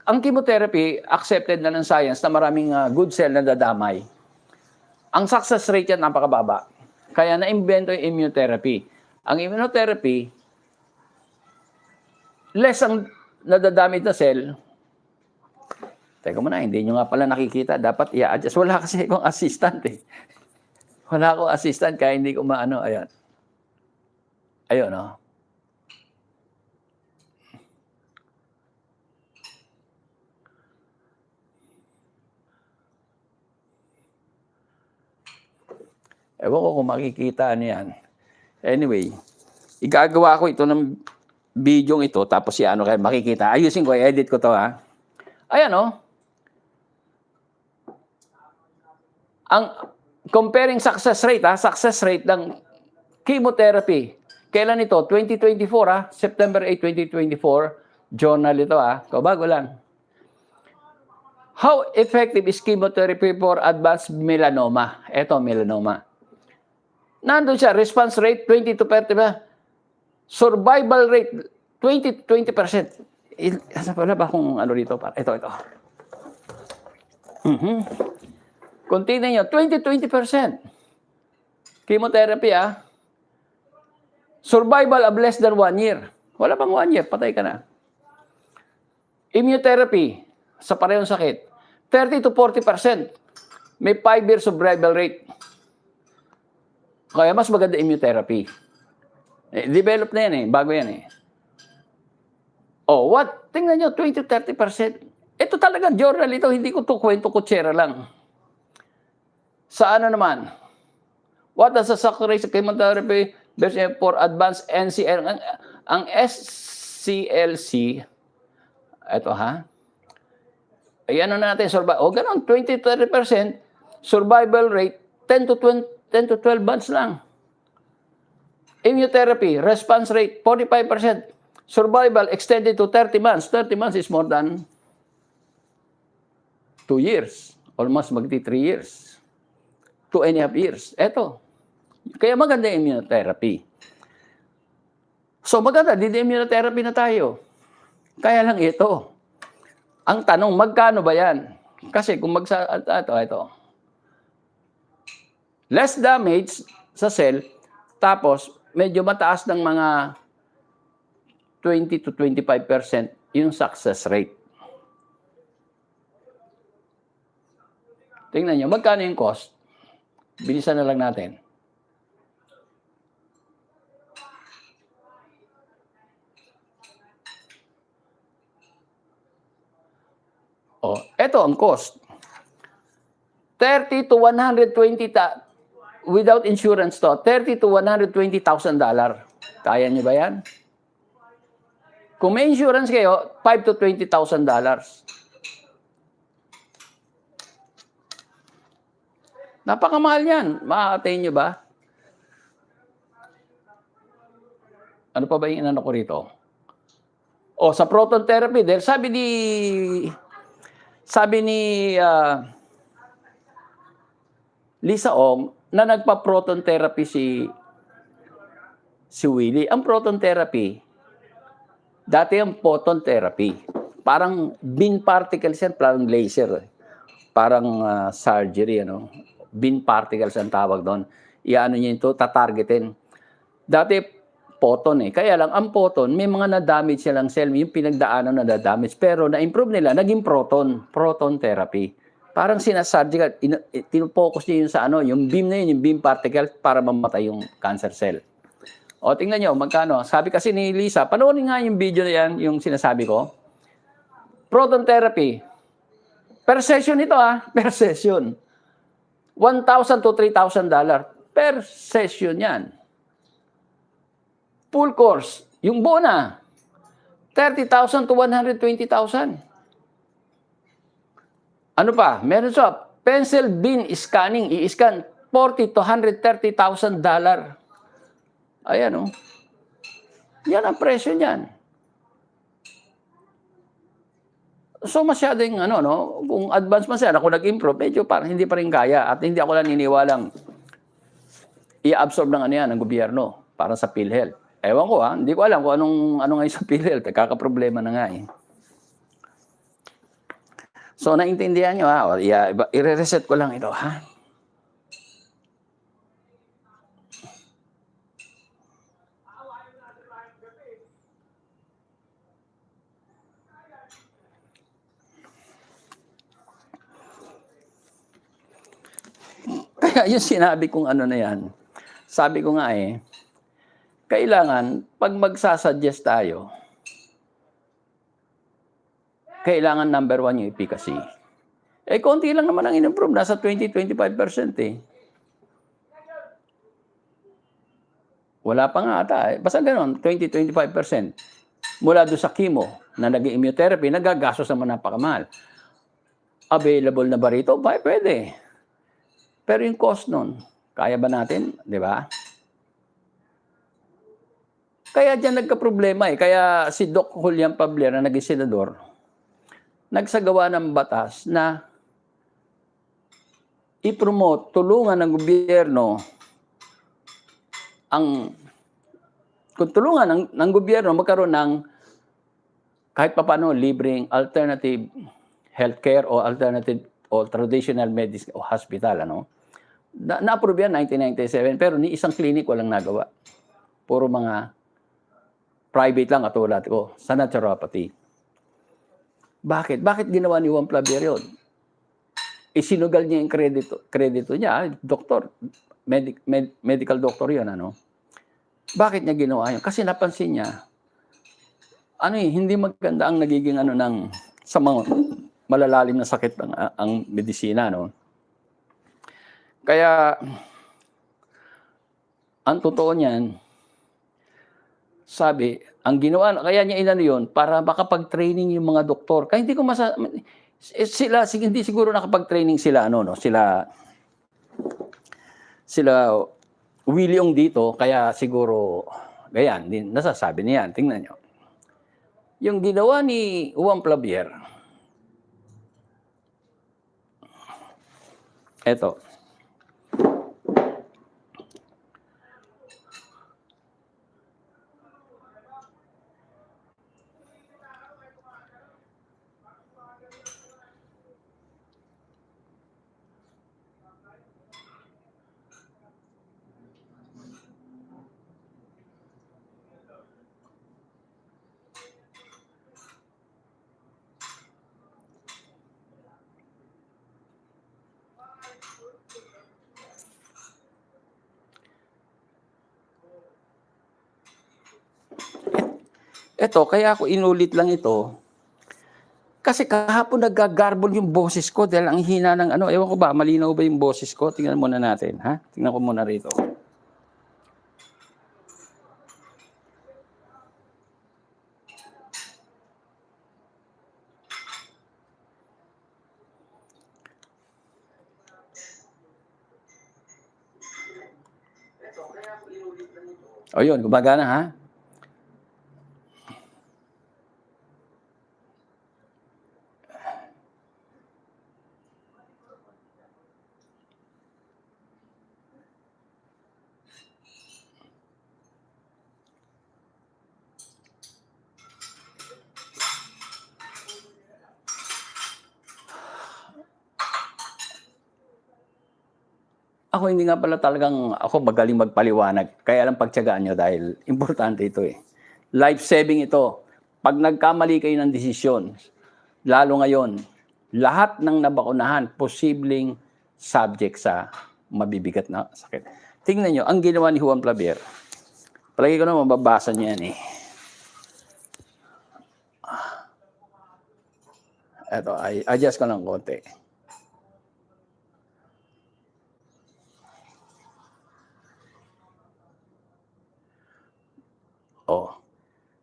S1: ang chemotherapy accepted na ng science na maraming good cell na dadamay. Ang success rate yan napakababa. Kaya na-invento yung immunotherapy. Ang immunotherapy, less ang nadadamage na cell. Teka muna, hindi nyo nga pala nakikita. Dapat i-adjust. Wala kasi akong assistant eh. Wala akong assistant kaya hindi ko maano. Ayan. Ayun, no? Ewan ko kung makikita niyan. Anyway, igagawa ko ito ng video ito, tapos kayo makikita. Ayusin ko, i-edit ko to Ayan Ang comparing success rate ng chemotherapy. Kailan ito? 2024 September 8, 2024. Journal ito Kabago lang. How effective is chemotherapy for advanced melanoma? Ito, melanoma. Nandun siya, response rate 20 to 30%. Survival rate 20 to 20%. Wala ba kung dito? Ito. Kung tingnan nyo, 20-20%. Chemotherapy Survival of less than 1 year. Wala pang 1 year, patay ka na. Immunotherapy, sa parehong sakit, 30 to 40%. May 5 years survival rate. Kaya mas maganda immunotherapy. Develop na yan bago yan what? Tingnan nyo, 20-30%. Ito talaga, journal ito, hindi ko to kwento kutsera lang. Sa naman? What does the success rate of chemotherapy for advanced NCL? Ang SCLC, ito ayan natin, ganun, 20-30%, survival rate, 10 to 12 months lang. Immunotherapy, response rate, 45%. Survival extended to 30 months. 30 months is more than 2 years. Almost magti 3 years. 2.5 years. Eto. Kaya maganda yung immunotherapy. So maganda, immunotherapy na tayo. Kaya lang ito. Ang tanong, magkano ba yan? Kasi kung ito. Less damage sa cell, tapos medyo mataas ng mga 20 to 25% yung success rate. Tingnan nyo, magkano yung cost? Bilisan na lang natin. Ito ang cost. 30 to 120 without insurance to, 30 to 120,000 $. Kaya niyo ba yan? Kung may insurance kayo, 5 to 20,000 $. Napakamahal yan. Makakatay niyo ba? Ano pa ba yung inano ko rito? Sa proton therapy, dahil sabi ni Lisa Ong na nagpa-proton therapy si Willie. Ang proton therapy, dati ang photon therapy. Parang beam particles yan, parang laser. Parang surgery, Beam particles ang tawag doon. Iano niya ito, tatargetin. Dati, photon Kaya lang, ang photon, may mga na-damage silang cell, yung pinagdaanan na na-damage. Pero na-improve nila, naging proton therapy. Parang sinasurgical, tinufocus niya yung sa yung beam na yun, yung beam particle, para mamatay yung cancer cell. Tingnan nyo, magkano. Sabi kasi ni Lisa, panoorin nga yung video na yan, yung sinasabi ko. Proton therapy. Per session ito per session. $1,000 to $3,000 per session yan. Full course, yung buo na, 30,000 to 120,000. Ano pa? Meron sa pencil beam scanning, i-scan, 40 to 130,000 $. Ayan Yan ang presyo niyan. So masyadong kung advance man sir, ako nag-improve, medyo parang hindi pa rin kaya at hindi ako lang niniwalang i-absorb ng yan, ng gobyerno para sa PhilHealth. Ewan ko hindi ko alam kung ano ngayon sa PhilHealth, kakaproblema na nga eh. So naintindihan nyo i-reset ko lang ito Kaya yung sinabi kong na yan, sabi ko nga kailangan, pag magsasuggest tayo, kailangan number 1 yung efficacy. Konti lang naman ang in-improve, nasa 20-25% Wala pa nga ata Basta gano'n, 20-25%. Mula doon sa chemo, na nag-immunotherapy, nagagastos naman napakamahal. Available na ba rito? Pwede. Pero yung cost nun, kaya ba natin? Di ba? Kaya dyan nagka-problema Kaya si Doc Julian Pabler na naging senador, nagsagawa ng batas na i-promote, tulungan ng gobyerno kung tulungan ng gobyerno magkaroon ng kahit papaano libreng alternative healthcare o alternative o traditional medicine o hospital na-approve yan 1997 pero ni isang clinic walang nagawa. Puro mga private lang katulad ko sa naturopathy. Bakit ginawa ni Juan Clavier yun? Isinugal niya yung kredito niya, doktor, medical doctor yun Bakit niya ginawa yun? Kasi napansin niya hindi maganda ang nagiging sa mga malalalim na sakit ang medisina Kaya ang totoo niyan, sabi, ang ginawa kaya niya yun para makapag-training yung mga doktor. Kaya hindi ko hindi siguro nakapag-training sila sila Willie Ong dito, kaya siguro gayan din nasasabi niyan. Tingnan niyo. Yung ginawa ni Juan Clavier, eto. Ito, kaya ako inulit lang ito. Kasi kahapon nagagarbol yung boses ko dahil ang hina ng ewan ko ba, malinaw ba yung boses ko? Tingnan muna natin, Tingnan ko muna rito. O yun, gumagana Ako hindi nga pala talagang ako magaling magpaliwanag. Kaya lang pagtiyagaan nyo dahil importante ito Life-saving ito. Pag nagkamali kayo ng desisyon, lalo ngayon, lahat ng nabakunahan, posibleng subject sa mabibigat na sakit. Tingnan nyo, ang ginawa ni Juan Clavier. Palagi ko na mababasa niya yan Ito, adjust ko ng konti.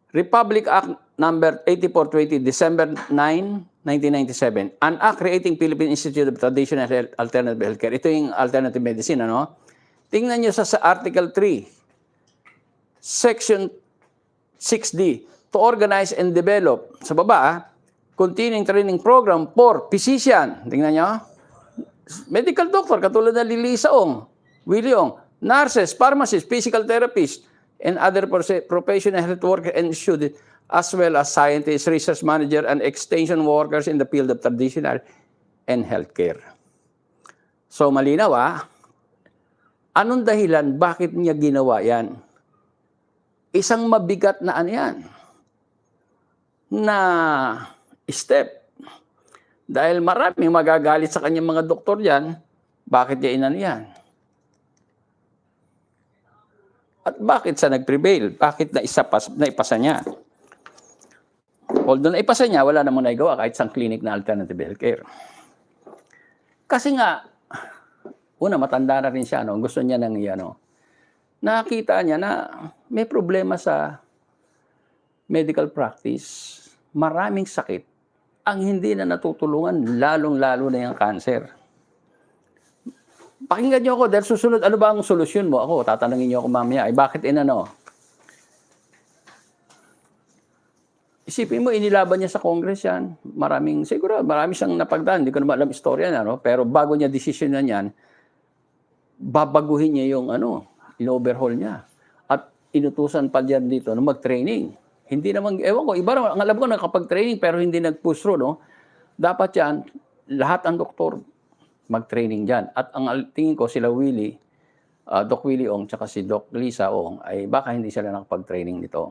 S1: Republic Act Number 8420, December 9, 1997. An act creating Philippine Institute of Traditional Health, Alternative Healthcare. Ito yung alternative medicine, Tingnan nyo sa Article 3, Section 6D, to organize and develop, sa baba, continuing training program for physician. Tingnan nyo. Medical doctor, katulad na Lilisa Ong, Willie Ong, nurses, pharmacists, physical therapists, and other professional health workers and students, as well as scientists, research manager, and extension workers in the field of traditional and healthcare. So malinaw anong dahilan bakit niya ginawa yan? Isang mabigat na ano yan, na step. Dahil maraming magagalit sa kanyang mga doktor yan, bakit niya inano yan? At bakit sa nag-prevail? Bakit naipasa niya? Although naipasa niya, wala namang naigawa kahit sa clinic na alternative healthcare. Kasi nga, una, matanda na rin siya. Gusto niya ng nakita niya na may problema sa medical practice. Maraming sakit ang hindi na natutulungan, lalong-lalo na yung cancer. Pakinggan niyo ako dahil susunod, ano ba ang solusyon mo? Ako, tatanungin niyo ako mamaya, bakit Isipin mo, inilaban niya sa Congress yan. Siguro, marami siyang napagdaan. Hindi ko naman alam istorya na, pero bago niya decision na yan, babaguhin niya yung in-overhaul niya. At inutusan pa diyan dito na mag-training. Hindi naman, ewan ko, iba naman, ang alam ko nakapag-training pero hindi nag-push through, Dapat yan, lahat ang doktor mag-training dyan. At ang tingin ko, sila Willie, Doc Willie Ong, tsaka si Doc Lisa Ong, ay baka hindi sila nakapag-training nito.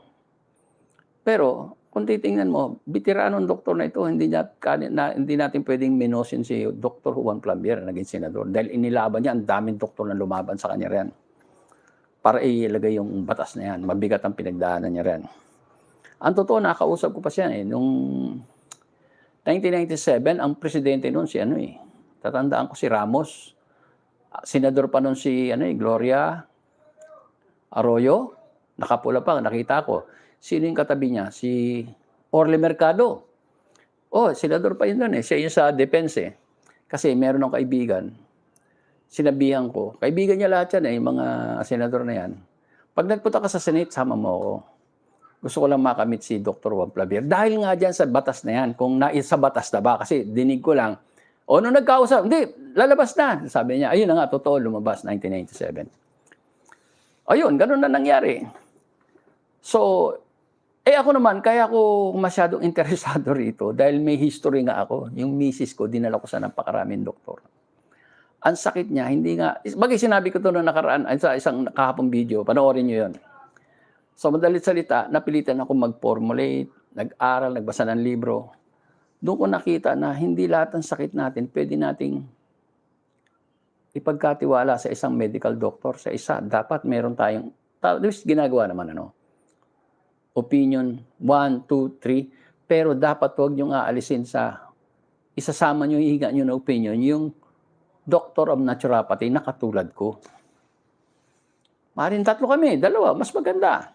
S1: Pero, kung titingnan mo, veteranong doktor na ito, hindi natin pwedeng minosin si Dr. Juan Clavier na naging senador. Dahil inilaban niya, ang daming doktor na lumaban sa kanya rin. Para ilagay yung batas na yan. Mabigat ang pinagdaanan niya rin. Ang totoo, nakausap ko pa siya Noong 1997, ang presidente noon si tatandaan ko si Ramos. Senador pa noon si Gloria Arroyo. Nakapula pa, nakita ko. Sino yung katabi niya? Si Orly Mercado. Senador pa yun doon Siya yung sa defense Kasi meron ng kaibigan. Sinabihan ko. Kaibigan niya lahat yan yung mga senador na yan. Pag nagpunta ka sa Senate, sama mo ako. Gusto ko lang makamit si Dr. Juan Clavier. Dahil nga dyan sa batas na yan, kung sa batas na ba, kasi dinig ko lang, nung nagkausap, hindi, lalabas na. Sabi niya, ayun na nga, totoo, lumabas, 1997. Ayun, ganun na nangyari. So, ako naman, kaya ako masyadong interesado rito dahil may history nga ako. Yung misis ko, dinala ko sa napakaraming doktor. Ang sakit niya, hindi nga, bagay sinabi ko ito noong nakaraan, sa isang kahapong video, panoorin niyo yun. So, madalit salita, napilitan ako mag-formulate, nag-aral, nagbasa ng libro. Doon ko nakita na hindi lahat ng sakit natin pwede nating ipagkatiwala sa isang medical doctor. Sa isa, dapat meron tayong, ginagawa naman opinion, 1, 2, 3, pero dapat huwag niyong aalisin isasama niyo, hihinga niyo na opinion, yung doctor of naturopathy na katulad ko. Maaaring 3 kami, 2, mas maganda.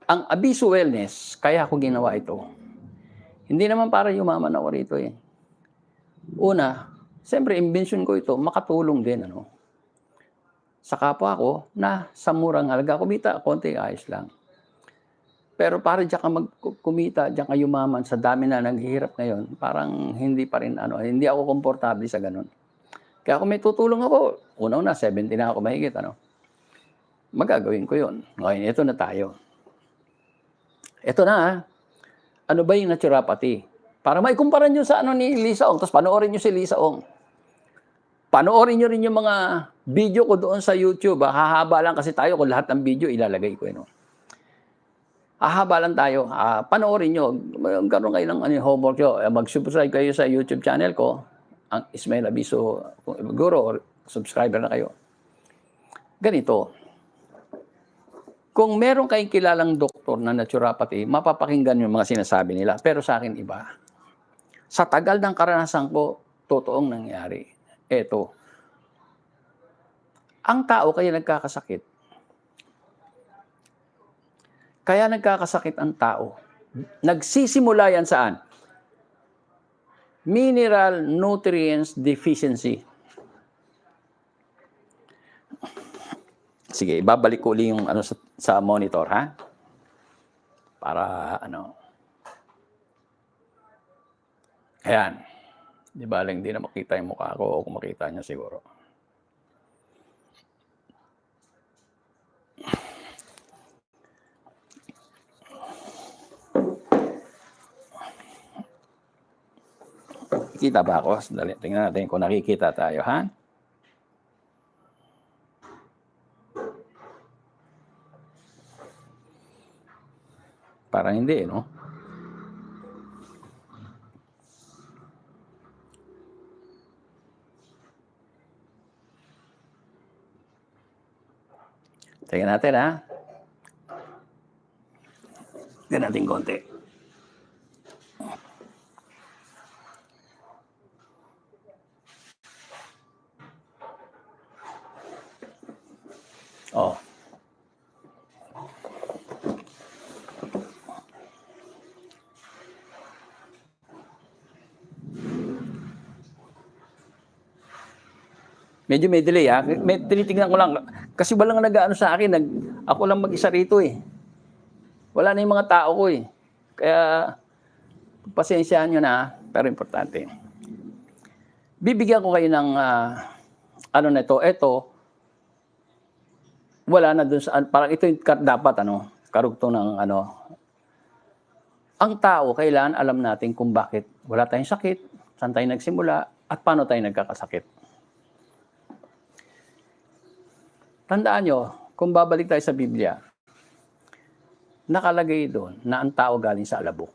S1: Ang Abiso Wellness, kaya ako ginawa ito. Hindi naman para yumaman ako rito Una, siyempre, invention ko ito, makatulong din, sa kapwa ko na sa murang halaga. Kumita, konti, ayos lang. Pero para diyan ka kumita, diyan ka yumaman sa dami na naghihirap ngayon, parang hindi pa rin, hindi ako komportable sa ganun. Kaya kung may tutulong ako, una 70 na ako mahigit, magagawin ko yun. Ngayon, ito na tayo. Ito na, ano ba yung naturopathy? Para maikumpara nyo sa ni Lisa Ong, tapos panoorin nyo si Lisa Ong. Panoorin nyo rin yung mga video ko doon sa YouTube. Hahaba lang kasi tayo kung lahat ng video ilalagay ko. Hahaba lang tayo. Panoorin nyo. Magkaroon kayo ng homework nyo. Mag-subscribe kayo sa YouTube channel ko. Ang Ismael Abiso Guro or subscriber na kayo. Ganito. Kung meron kayong kilalang doktor na naturopathy, mapapakinggan yung mga sinasabi nila. Pero sa akin iba. Sa tagal ng karanasan ko, totoong nangyari. Eto, ang tao kaya nagkakasakit. Kaya nagkakasakit ang tao. Nagsisimula yan saan? Mineral nutrients deficiency. Sige, ibabalik ko ulit yung sa monitor, ha? Para Ayan. Di ba, hindi na makita yung mukha ko o kung makita niyo siguro. Kita ba ako? Sandali, tingnan natin kung nakikita tayo, ha? Parang hindi, no? Tingnan natin, ha? Tingnan natin konti. Oh. Medyo may delay, ha? Tinitingnan ko lang. Kasi walang nag-ano sa akin. Ako lang mag-isa rito, eh. Wala na yung mga tao ko, eh. Kaya, pasensyahan nyo na, pero importante. Bibigyan ko kayo ng, ano na ito. Ito, wala na dun sa, parang ito yung dapat, karugtong ng, ang tao, kailangan alam natin kung bakit wala tayong sakit, saan tayo nagsimula, at paano tayo nagkakasakit. Tandaan nyo, kung babalik tayo sa Biblia, nakalagay doon na ang tao galing sa alabok.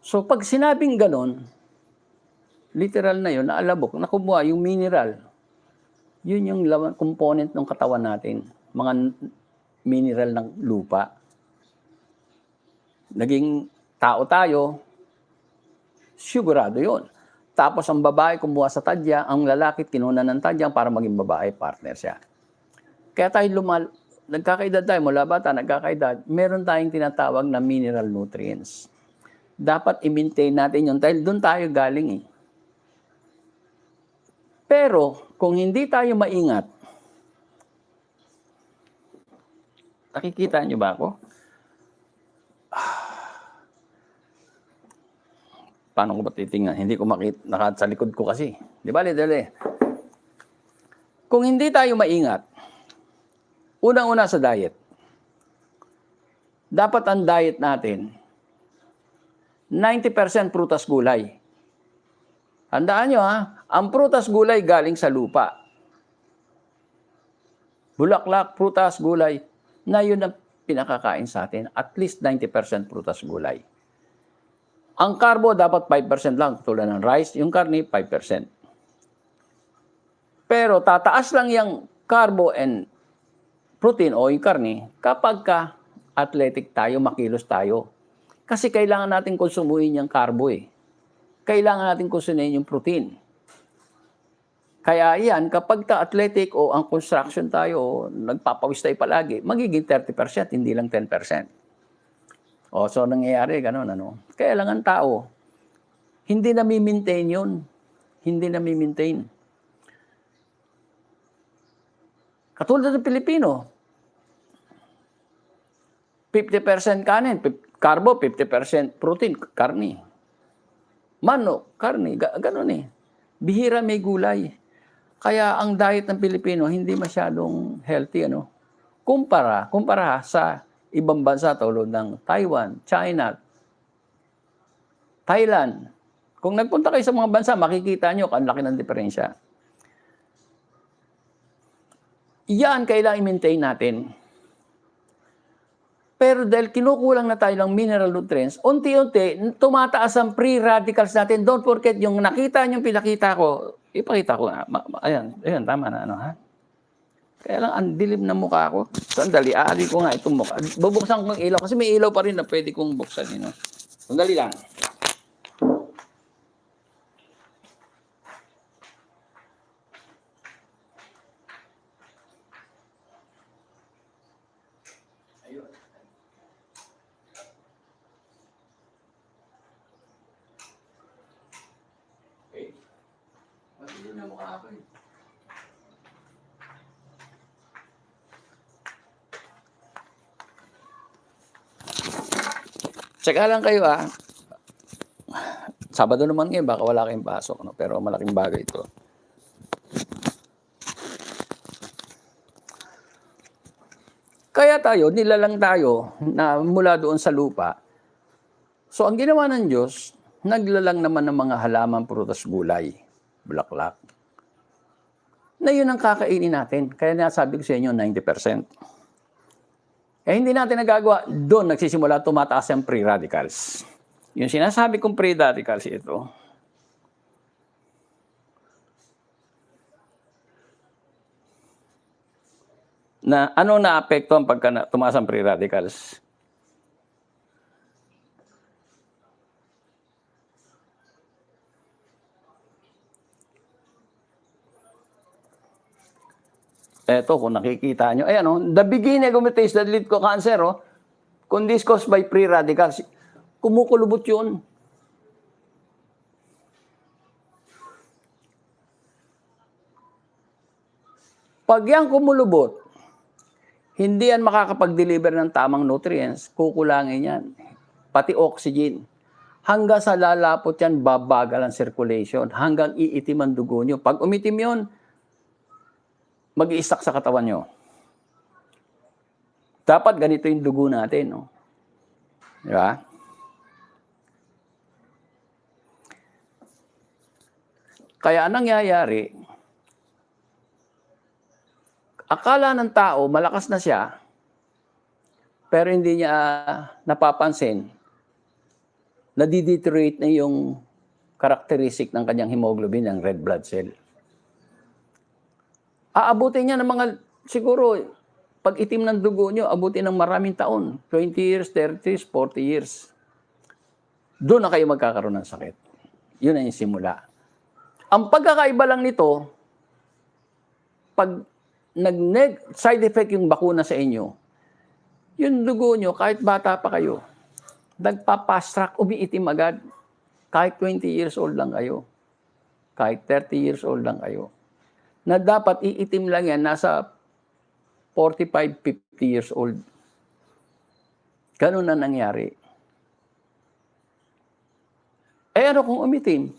S1: So pag sinabing ganon, literal na yun, na alabok, na kumuha yung mineral, yun yung component ng katawan natin, mga mineral ng lupa. Naging tao tayo, sigurado yun. Tapos ang babae kumuha sa tadya, ang lalaki kinuha ng tadya para maging babae, partner siya. Kaya tayo nagkakaedad tayo, mula bata, nagkakaedad, meron tayong tinatawag na mineral nutrients. Dapat i-maintain natin yun dahil doon tayo galing, eh. Pero, kung hindi tayo maingat, nakikita niyo ba ako? Paano ko ba titingnan? Hindi ko makita, sa likod ko kasi. Di ba, dali. Kung hindi tayo maingat, unang-una sa diet. Dapat ang diet natin, 90% prutas gulay. Handaan nyo, ha? Ang prutas gulay galing sa lupa. Bulaklak, prutas, gulay, na yun ang pinakakain sa atin. At least 90% prutas gulay. Ang carbo dapat 5% lang, tulad ng rice. Yung karne, 5%. Pero tataas lang yung carbo and protein o yung karne kapag athletic tayo, makilos tayo. Kasi kailangan natin konsumuhin yung carbo, eh. Kailangan natin konsumuhin yung protein. Kaya yan, kapag athletic o ang construction tayo, nagpapawis tayo palagi, magiging 30%, hindi lang 10%. So nangyayari, gano'n, Kaya lang ang tao, hindi na mi-maintain yun. Hindi na mi-maintain. Katulad ng Pilipino, 50% kanin, carbo, 50% protein, karni. Manok, karni, gano'n, eh. Bihira may gulay. Kaya ang diet ng Pilipino hindi masyadong healthy, Kumpara sa ibang bansa tulad ng Taiwan, China, Thailand. Kung nagpunta kayo sa mga bansa, makikita nyo ang laki ng diferensya. Yan kailangan i-maintain natin. Pero dahil kinukulang na tayo ng mineral nutrients, unti-unti, tumataas ang free radicals natin. Don't forget, yung nakita nyo, pinakita ko, ipakita ko nga. Ayan, tama na, ha? Kaya lang, ang dilim na mukha ko. Sandali, aali ko nga itong mukha. Bubuksan ko ng ilaw, kasi may ilaw pa rin na pwede kong buksan. Sandali lang. Ayun. Okay. Madilim na mukha ko, eh. Tsaka lang kayo, Sabado naman ngayon, baka wala kayong pasok, no? Pero malaking bagay ito. Kaya nilalang tayo na mula doon sa lupa. So, ang ginawa ng Diyos, naglalang naman ng mga halaman, prutas, gulay, bulaklak. Na yun ang kakainin natin. Kaya nasabi ko sa inyo, 90%. Eh, hindi natin nagagawa. Doon nagsisimula tumataas ang free radicals. Yung sinasabi kong free radicals ito, na ano na-apekto ang pagka tumaas ang free radicals? Eto, kung nakikita nyo, ayan o, the beginning of mutation that lead to cancer, kung this caused by free radicals, kumukulubot yun. Pag yan kumulubot, hindi yan makakapag-deliver ng tamang nutrients, kukulangin yan. Pati oxygen. Hanggang sa lalapot yan, babagal ang circulation. Hanggang iitim ang dugo nyo. Pag umitim yun, mag-i-stuck sa katawan nyo. Dapat ganito yung dugo natin. No? Di ba? Kaya anong nangyayari, akala ng tao, malakas na siya, pero hindi niya napapansin, nadideteriorate na yung characteristic ng kanyang hemoglobin, ng red blood cell. Aabutin niya ng mga, siguro, pag itim ng dugo niyo, abutin ng maraming taon. 20 years, 30 years, 40 years. Doon na kayo magkakaroon ng sakit. Yun na yung simula. Ang pagkakaiba lang nito, pag side effect yung bakuna sa inyo, yung dugo nyo, kahit bata pa kayo, nagpa-fast track, umiitim agad. Kahit 20 years old lang kayo. Kahit 30 years old lang kayo. Na dapat iitim lang yan, nasa 45, 50 years old. Ganun na nangyari. Eh ano kung umitim?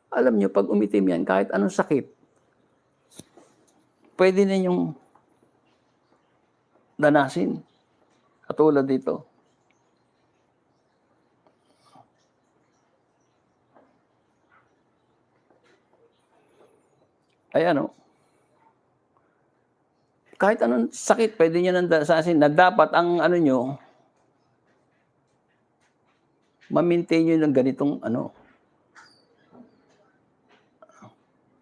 S1: Alam nyo, pag umitim yan, kahit anong sakit, pwede ninyong danasin. Katulad dito. Ayan o. Kahit anong sakit, pwede nyo nang danasin na dapat ang ano nyo, ma-maintain nyo ng ganitong ano.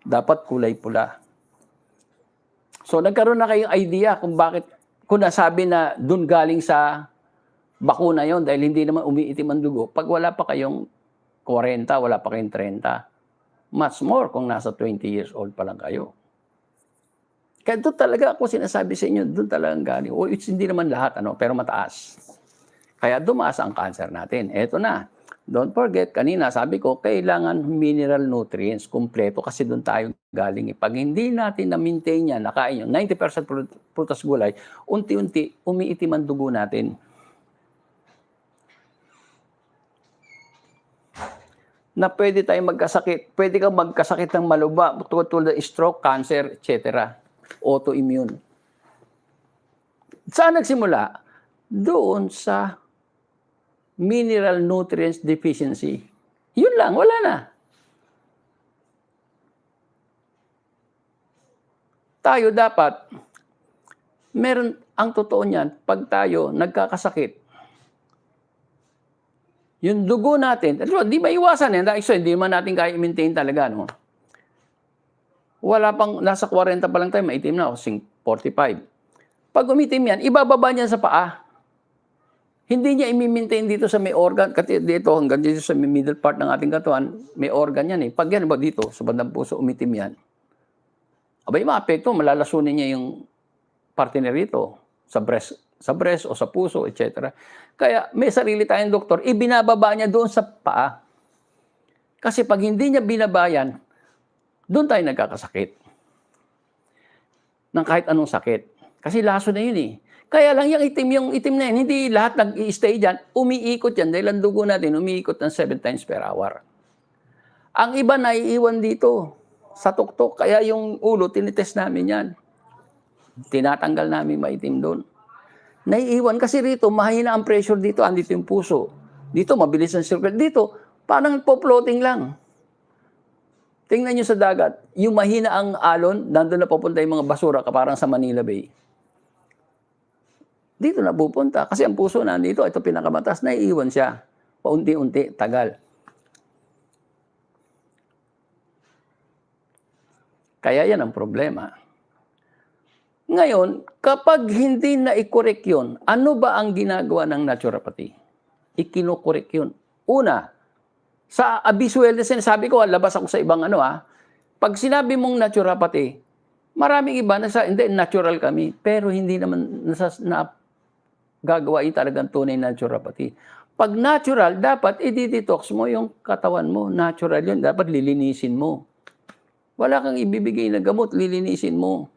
S1: Dapat kulay pula. So, nagkaroon na kayong idea kung bakit, kung nasabi na dun galing sa bakuna yon dahil hindi naman umiitim ang dugo. Pag wala pa kayong 40, wala pa kayong 30, much more kung nasa 20 years old pa lang kayo. Kaya doon talaga ako sinasabi sa inyo, doon talagang galing. O, it's hindi naman lahat, pero mataas. Kaya dumaas ang cancer natin. Eto na. Don't forget, kanina sabi ko, kailangan mineral nutrients, kumpleto, kasi doon tayo galing. Pag hindi natin na-maintain yan, nakain yun, 90% prutas gulay, unti-unti, umiitim ang dugo natin. Na pwede tayong magkasakit. Pwede kang magkasakit ng maluba, tulad ng stroke, cancer, etc. Autoimmune. Saan nagsimula? Doon sa mineral nutrients deficiency. Yun lang, wala na. Tayo dapat, meron, ang totoo niyan, pag tayo nagkakasakit, yung dugo natin, di ba iwasan yan? So, hindi man natin kaya i-maintain talaga, no? Wala pang, nasa 40 pa lang tayo, maitim na, o 45. Pag umitim yan, ibababa niyan sa paa. Hindi niya i-maintain dito sa may organ, kasi dito, hanggang dito sa middle part ng ating katawan, may organ yan eh. Pag yan ba dito, sa bandang puso, umitim yan. Abay, maapekto, malalasunin niya yung parte na rito, sa breast o sa puso, etc. Kaya may sarili tayong doktor, ibinababa niya doon sa paa. Kasi pag hindi niya binabayan, doon tayo nagkakasakit. Ng kahit anong sakit. Kasi laso na yun eh. Kaya lang yung itim na yan, hindi lahat nag-i-stay dyan, umiikot yan dahil ang dugo natin umiikot ng 7 times per hour. Ang iba naiiwan dito sa tuktok, kaya yung ulo, tinitest namin yan. Tinatanggal namin maitim doon. Naiiwan kasi rito, mahina ang pressure dito, andito yung puso. Dito, mabilis ang circulation. Dito, parang po-floating lang. Tingnan nyo sa dagat, yung mahina ang alon, nandun na pupunta yung mga basura, parang sa Manila Bay. Dito na pupunta. Kasi ang puso nandito, ito pinakamatas, naiiwan siya. Paunti-unti, tagal. Kaya yan ang problema. Ngayon, kapag hindi na i-correct yun, ano ba ang ginagawa ng naturopathy? Ikinokorek yun. Una, sa Abisuel, sabi ko, labas ako sa ibang pag sinabi mong naturopathy, maraming iba na hindi, natural kami. Pero hindi naman gagawain talagang tunay na naturopathy. Pag natural, dapat i-detox mo yung katawan mo. Natural yun, dapat lilinisin mo. Wala kang ibibigay na gamot, lilinisin mo.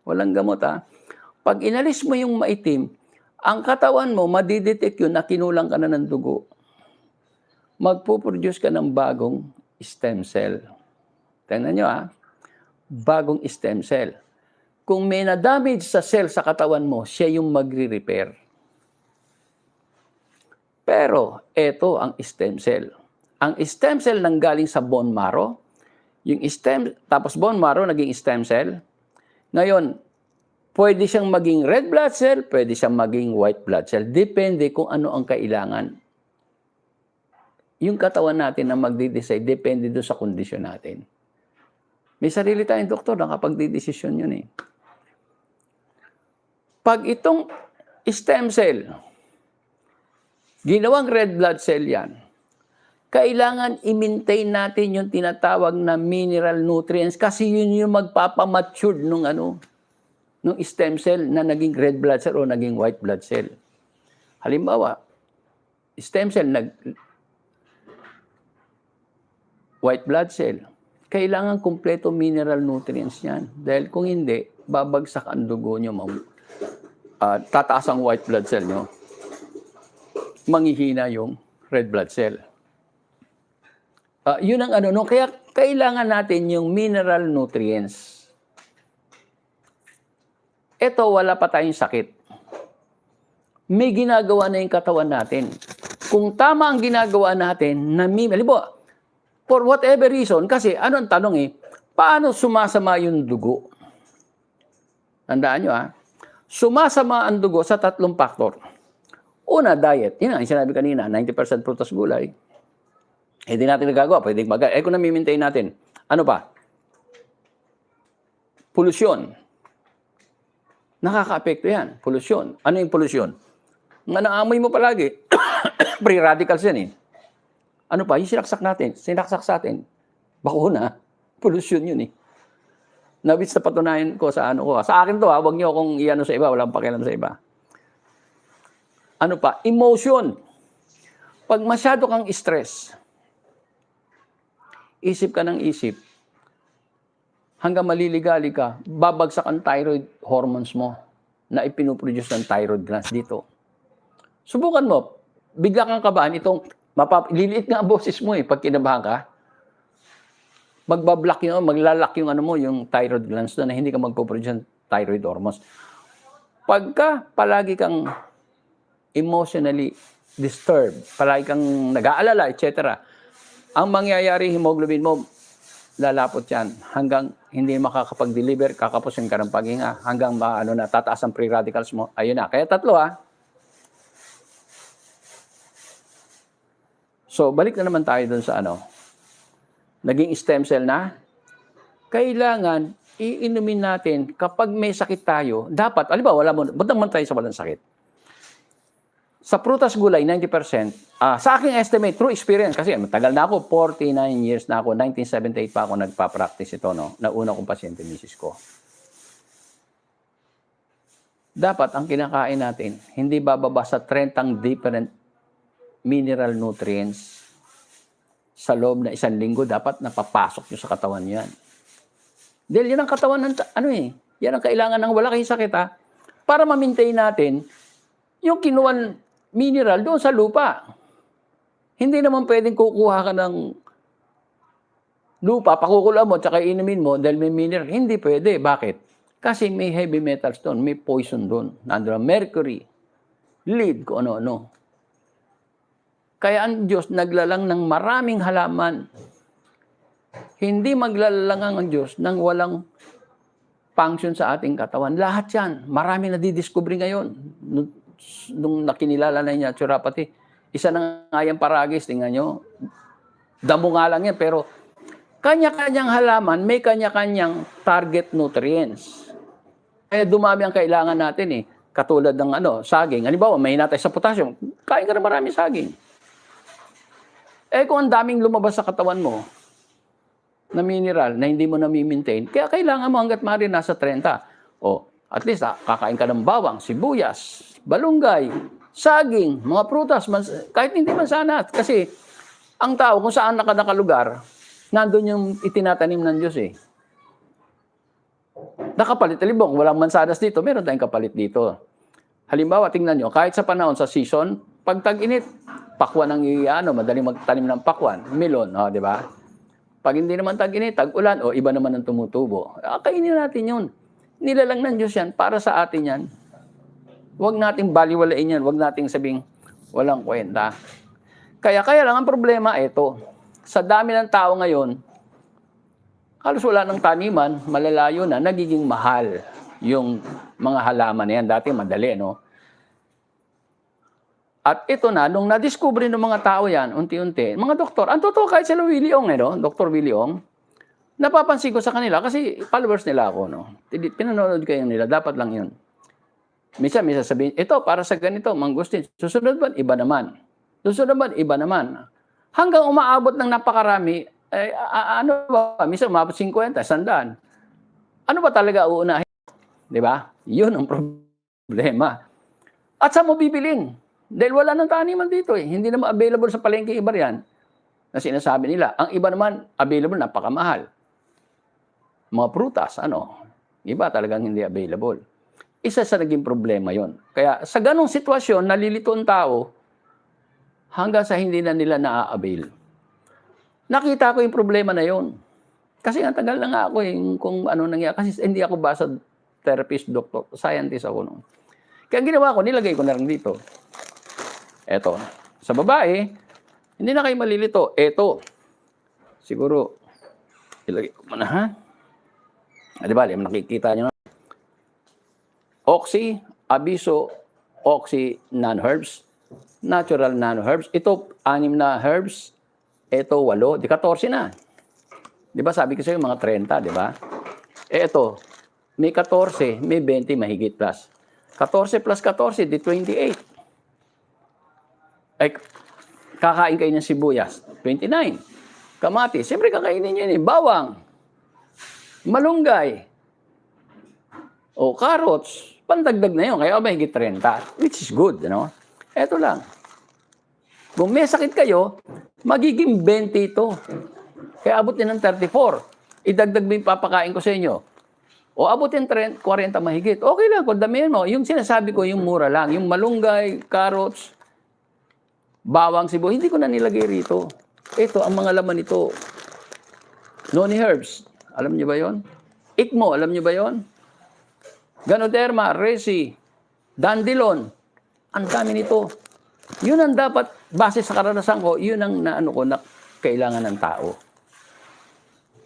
S1: Walang gamot Pag inalis mo yung maitim, ang katawan mo, madidetect yun na kinulang ka na ng dugo. Magpuproduce ka ng bagong stem cell. Tingnan nyo bagong stem cell. Kung may na-damage sa cell sa katawan mo, siya yung magre-repair. Pero, ito ang stem cell. Ang stem cell nanggaling sa bone marrow. Tapos bone marrow naging stem cell. Ngayon, pwede siyang maging red blood cell, pwede siyang maging white blood cell. Depende kung ano ang kailangan. Yung katawan natin na magde-decide, depende doon sa kondisyon natin. May sarili tayong doktor, nakapagde-desisyon yun Pag itong stem cell, ginawang red blood cell yan, kailangan i-maintain natin yung tinatawag na mineral nutrients kasi yun yung magpapamature nung stem cell na naging red blood cell o naging white blood cell. Halimbawa, stem cell white blood cell, kailangan kumpleto mineral nutrients yan. Dahil kung hindi, babagsak ang dugo nyo, tataas ang white blood cell nyo, manghihina yung red blood cell. Yun ang kaya kailangan natin yung mineral nutrients. Ito, wala pa tayong sakit. May ginagawa na yung katawan natin. Kung tama ang ginagawa natin, halimbawa, for whatever reason, kasi ang tanong paano sumasama yung dugo? Tandaan nyo sumasama ang dugo sa 3 factor. Una, diet. Yun ang sinabi kanina, 90% prutas gulay. Hindi natin nagagawa, pwedeng kung nami-maintain natin. Ano pa? Pollution. Nakaka-apekto yan, pollution. Ano yung pollution? Nga naamoy mo palagi, free radicals yan Ano pa? Yung sinaksak sa atin. Bakuna. Pollution yun Nabits na patunayan ko sa Sa akin to wag niyo akong iano sa iba, walang pakialam sa iba. Ano pa? Emotion. Pag masyado kang stress, isip ka ng isip, hanggang maliligali ka, babagsak ang thyroid hormones mo na ipinuproduce ng thyroid glands dito. Subukan mo, bigla kang kabahan, liliit nga ang boses mo pag kinabahan ka. Magbablock maglalak yung yung thyroid glands na hindi ka magpo-produce ng thyroid hormones. Pagka palagi kang emotionally disturbed, palagi kang nag-aalala, etc., ang mangyayari, hemoglobin mo, lalapot yan hanggang hindi makakapag-deliver, kakapusin ka ng paghinga, hanggang tataas ang free radicals mo. Ayun na. Kaya 3 So, balik na naman tayo dun sa naging stem cell na. Kailangan, iinumin natin, kapag may sakit tayo, dapat, ba't naman tayo sa walang sakit? Sa prutas gulay, 90%, sa aking estimate, true experience, kasi matagal na ako, 49 years na ako, 1978 pa ako nagpa-practice ito, nauna kong pasyente, misis ko. Dapat, ang kinakain natin, hindi bababa sa 30 different mineral nutrients sa loob na 1 linggo, dapat napapasok nyo sa katawan nyo yan. Dahil yan ang katawan ng, yan ang kailangan ng wala kayong sakit para ma-maintain natin yung kinuwan mineral doon sa lupa. Hindi naman pwedeng kukuha ka ng lupa, pakukulaan mo, tsaka inumin mo dahil may mineral. Hindi pwede. Bakit? Kasi may heavy metals doon, may poison doon. Nandun ang mercury, lead, kung ano-ano. Kaya ang Diyos naglalang ng maraming halaman. Hindi maglalalang ang Diyos ng walang function sa ating katawan. Lahat yan. Marami na didiscovery ngayon. Nung nakinilala na niya, Churapati, isa na nga yung paragis, tingnan nyo. Damo nga lang yan, pero kanya-kanyang halaman, may kanya-kanyang target nutrients. Kaya dumami ang kailangan natin eh. Katulad ng saging. Halimbawa, may tayo sa potassium, kain ka na maraming saging. Eh kung ang daming lumabas sa katawan mo, na mineral na hindi mo na-maintain, kaya kailangan mo hanggat maaari nasa 30. O, at least kakain ka ng bawang, sibuyas, balunggay, saging, mga prutas, kahit hindi mansanas. Kasi ang tao, kung saan nakalugar, nandun yung itinatanim ng Diyos eh. Nakapalit, talibong, walang mansanas dito, meron tayong kapalit dito. Halimbawa, tingnan nyo, kahit sa panahon, sa season, pag tag-init, pakwan ang madaling magtanim ng pakwan, melon, di ba? Pag hindi naman tag-init, tag-ulan, iba naman ang tumutubo. Kainin natin yun. Nilalang ng Diyos yan, para sa atin yan. Huwag nating baliwalain yan, huwag nating sabing walang kwenta. Kaya lang, ang problema, ito. Sa dami ng tao ngayon, halos wala ng taniman, malalayo na, nagiging mahal yung mga halaman na yan. Dati madali, no? At ito na, nung na-discover ng mga tao yan, unti-unti, mga doktor, ang totoo kahit sila Willie Ong, Dr. Willie Ong, napapansin ko sa kanila, kasi followers nila ako, no? Pinanonood kayo nila, dapat lang yun. Minsan sabihin, ito, para sa ganito, mangustin. Susunod ba? Iba naman. Susunod ba? Iba naman. Hanggang umaabot ng napakarami, minsan umabot 50, 100. Ano ba talaga uunahin? Di ba? Yun ang problema. At saan mo bibilin? Dahil wala nang taniman dito eh. Hindi naman available sa palengke iba yan na sinasabi nila. Ang iba naman, available, napakamahal. Mga prutas, iba talagang hindi available. Isa sa naging problema yon. Kaya sa ganong sitwasyon, nalilito ang tao hanggang sa hindi na nila na-avail. Nakita ko yung problema na yon. Kasi ang tagal na nga ako kung ano nangyari. Kasi hindi ako basta therapist, doctor, scientist ako noon. Kaya ginawa ko, nilagay ko na lang dito. Eto, sa babae, hindi na kayo malilito. Eto, siguro, ilagay ko muna, ha? Di ba, nakikita nyo na. Oxy, Abiso, Oxy, non-herbs, natural non-herbs. Ito, 6 na herbs. Ito, 8. Di 14 na. Di ba, sabi ko sa'yo, mga 30, di ba? Ito, may 14, may 20 mahigit plus. 14 plus 14, di 28. Ay, kakain kayo ng sibuyas, 29. Kamatis, siyempre kakainin nyo yun. Bawang, malunggay, o carrots, pandagdag na yun. Kaya mahigit 30, which is good, Eto lang. Kung may sakit kayo, magiging 20 ito. Kaya abutin ng 34. Idagdag mo yung papakain ko sa inyo. O abutin 40 mahigit. Okay lang, kung damihan mo. Yung sinasabi ko, yung mura lang. Yung malunggay, carrots, bawang, sibo, hindi ko na nilagay rito. Ito, ang mga laman nito. Noni herbs. Alam niyo ba yon? Ikmo, alam niyo ba yon? Ganoderma, resi, dandelion. Ang dami nito. Yun ang dapat, base sa karanasan ko, yun ang na kailangan ng tao.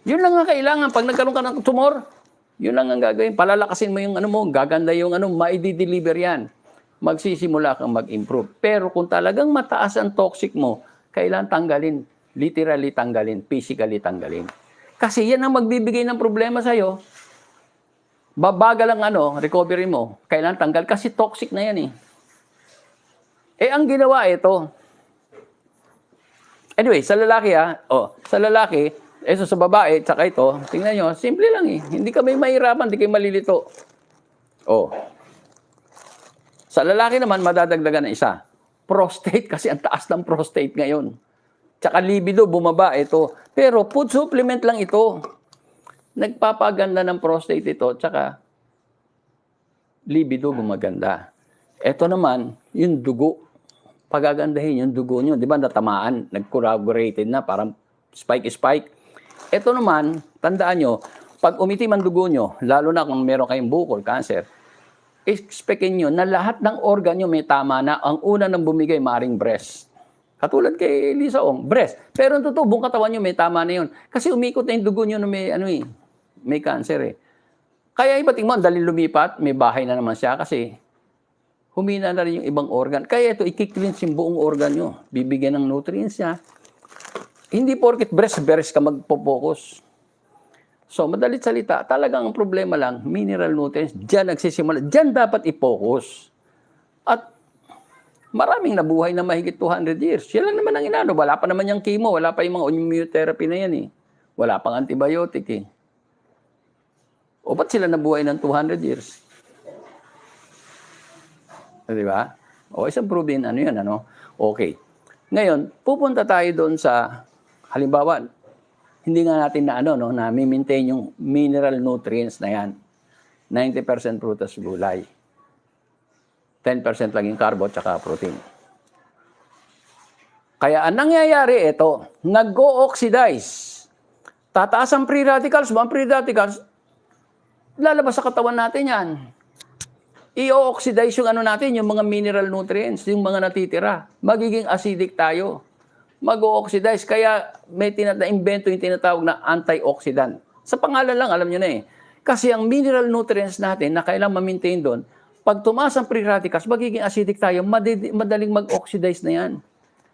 S1: Yun lang ang kailangan. Pag nagkaroon ka ng tumor, yun lang ang gagawin. Palalakasin mo yung gaganda yung maidi-deliver yan. Magsisimula kang mag-improve. Pero kung talagang mataas ang toxic mo, kailangan tanggalin. Literally tanggalin. Physically tanggalin. Kasi yan ang magbibigay ng problema sa'yo. Babagal ang recovery mo. Kailangan tanggal. Kasi toxic na yan eh. Ang ginawa ito. Anyway, sa lalaki sa lalaki, sa babae, tsaka ito, tingnan nyo, simple lang eh. Hindi kami mahirapan, hindi kayo malilito. Sa lalaki naman, madadagdagan na isa. Prostate, kasi ang taas ng prostate ngayon. Tsaka libido, bumaba ito. Pero food supplement lang ito. Nagpapaganda ng prostate ito. Tsaka libido gumaganda. Ito naman, yung dugo. Pagagandahin yung dugo nyo. Di ba natamaan? Nag-corroborated na, parang spike-spike. Ito naman, tandaan nyo, pag umitim ang dugo nyo, lalo na kung meron kayong bukol, cancer, expectin nyo na lahat ng organ nyo may tama na. Ang una nang bumigay, maring breast. Katulad kay Lisa Ong, breast. Pero ang totoo, buong katawan nyo may tama na yun. Kasi umikot na yung dugo nyo na may, may cancer eh. Kaya iba't mo, dali lumipat, may bahay na naman siya kasi humina na rin yung ibang organ. Kaya ito, i-cleanse yung buong organ nyo. Bibigyan ng nutrients niya. Hindi porket breast ka magpo-focus. So, madalit salita, talagang ang problema lang, mineral nutrients, dyan nagsisimula. Dyan dapat i-focus. At maraming nabuhay na mahigit 200 years. Yan lang naman ang inano. Wala pa naman yung chemo, wala pa yung mga immunotherapy na yan eh. Wala pang antibiotic eh. O ba't sila nabuhay ng 200 years? Di ba? O isang proven ano yun, ano? Okay. Ngayon, pupunta tayo doon sa, halimbawa, hindi nga natin na na maintain yung mineral nutrients na yan. 90% prutas gulay. 10% lang yung carbo at protein. Kaya ang nangyayari ito, nag-o-oxidize. Tataas ang free radicals, mga free radicals, lalabas sa katawan natin yan. I-oxidize yung natin, yung mga mineral nutrients, yung mga natitira. Magiging acidic tayo. Mag-oxidize. Kaya may na-invento yung tinatawag na antioxidant. Sa pangalan lang, alam nyo na eh. Kasi ang mineral nutrients natin na kailangan ma-maintain doon, pag tumaas ang free radicals, magiging acidic tayo, madaling mag-oxidize na yan.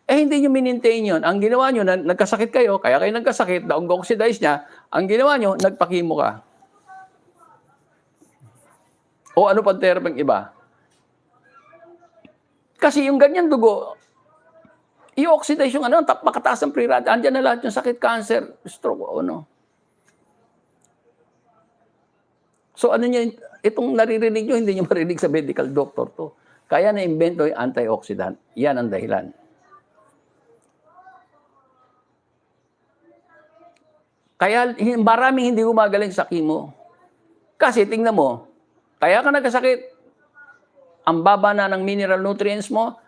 S1: Eh hindi nyo maintain yun. Ang ginawa nyo, nagkasakit kayo, kaya kayo nagkasakit, nag-oxidize niya, ang ginawa nyo, nagpakimo ka. O ano pang terapang iba? Kasi yung ganyan dugo, i-oxidize yung makataas ang free radicals. Andiyan na lahat yung sakit, cancer, stroke, So ano niya, itong naririnig nyo, hindi nyo marinig sa medical doctor to. Kaya na-invento yung antioxidant. Yan ang dahilan. Kaya maraming hindi gumagaling sa chemo. Kasi tingnan mo, kaya ka nagkasakit, ang baba na ng mineral nutrients mo,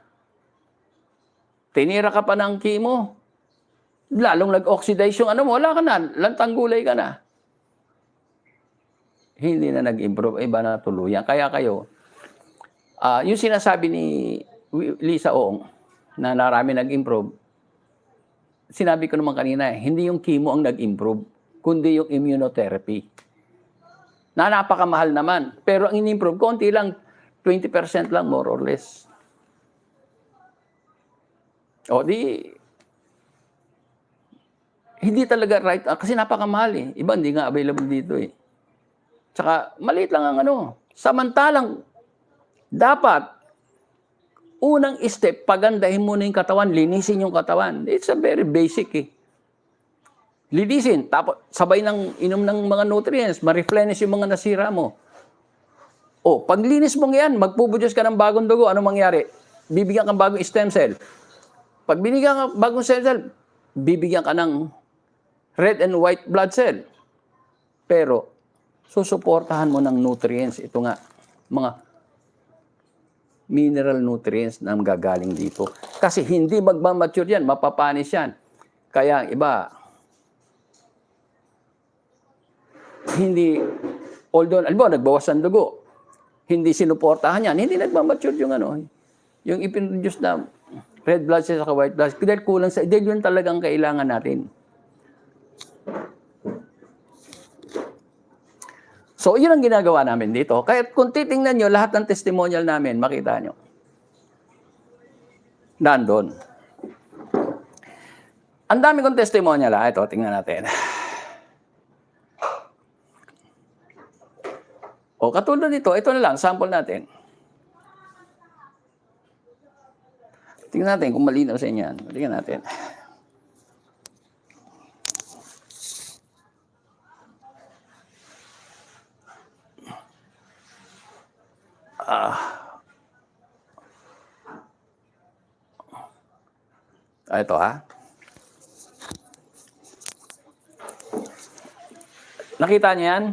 S1: tinira ka pa ng chemo, lalong nag-oxidize yung mo, wala ka na, lantang gulay ka na. Hindi na nag-improve, iba na tuluyan. Kaya kayo, yung sinasabi ni Lisa Ong, na narami nag-improve, sinabi ko naman kanina, hindi yung chemo ang nag-improve, kundi yung immunotherapy. Na napakamahal naman. Pero ang in-improve, konti lang, 20% lang, more or less. O di, hindi talaga right, kasi napakamahal eh. Iba, hindi nga available dito eh. Tsaka, maliit lang ang Samantalang, dapat, unang step, pagandahin muna yung katawan, linisin yung katawan. It's a very basic eh. Linisin, tapos sabay ng inom ng mga nutrients, ma-replenish yung mga nasira mo. O, pag linis mo yan, magpuproduce ka ng bagong dugo, ano mangyari? Bibigyan ka ng bagong stem cell. Pag binigyan ka ng bagong stem cell, bibigyan ka ng red and white blood cell. Pero, susuportahan mo ng nutrients. Ito nga, mga mineral nutrients na gagaling dito. Kasi hindi magmamature yan, mapapanis yan. Kaya iba, hindi, although, nagbawas ang dugo, hindi sinuportahan yan, hindi nagmamature yung yung ipinroduce na red blood cells at white blood cells, dahil kulang dahil yun talagang kailangan natin. So, yun ang ginagawa namin dito. Kaya kung titingnan nyo, lahat ng testimonial namin, makita nyo. Nandun. Ang dami kong testimonial. Ito, tingnan natin. O, katulad nito, ito na lang, sample natin. Tingnan natin kung malinaw sa inyo yan. Tingnan natin. Ito Nakita niyo yan?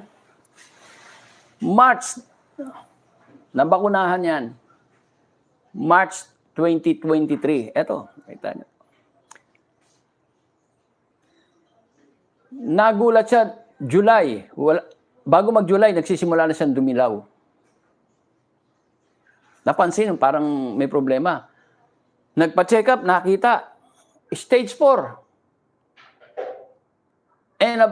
S1: March Nabakunahan yan. March 2023. Eto, kita nyo. Nagulat siya, July. Bago mag-July, nagsisimula na siyang dumilaw. Napansin, parang may problema. Nagpa-check up, nakita, stage 4. End of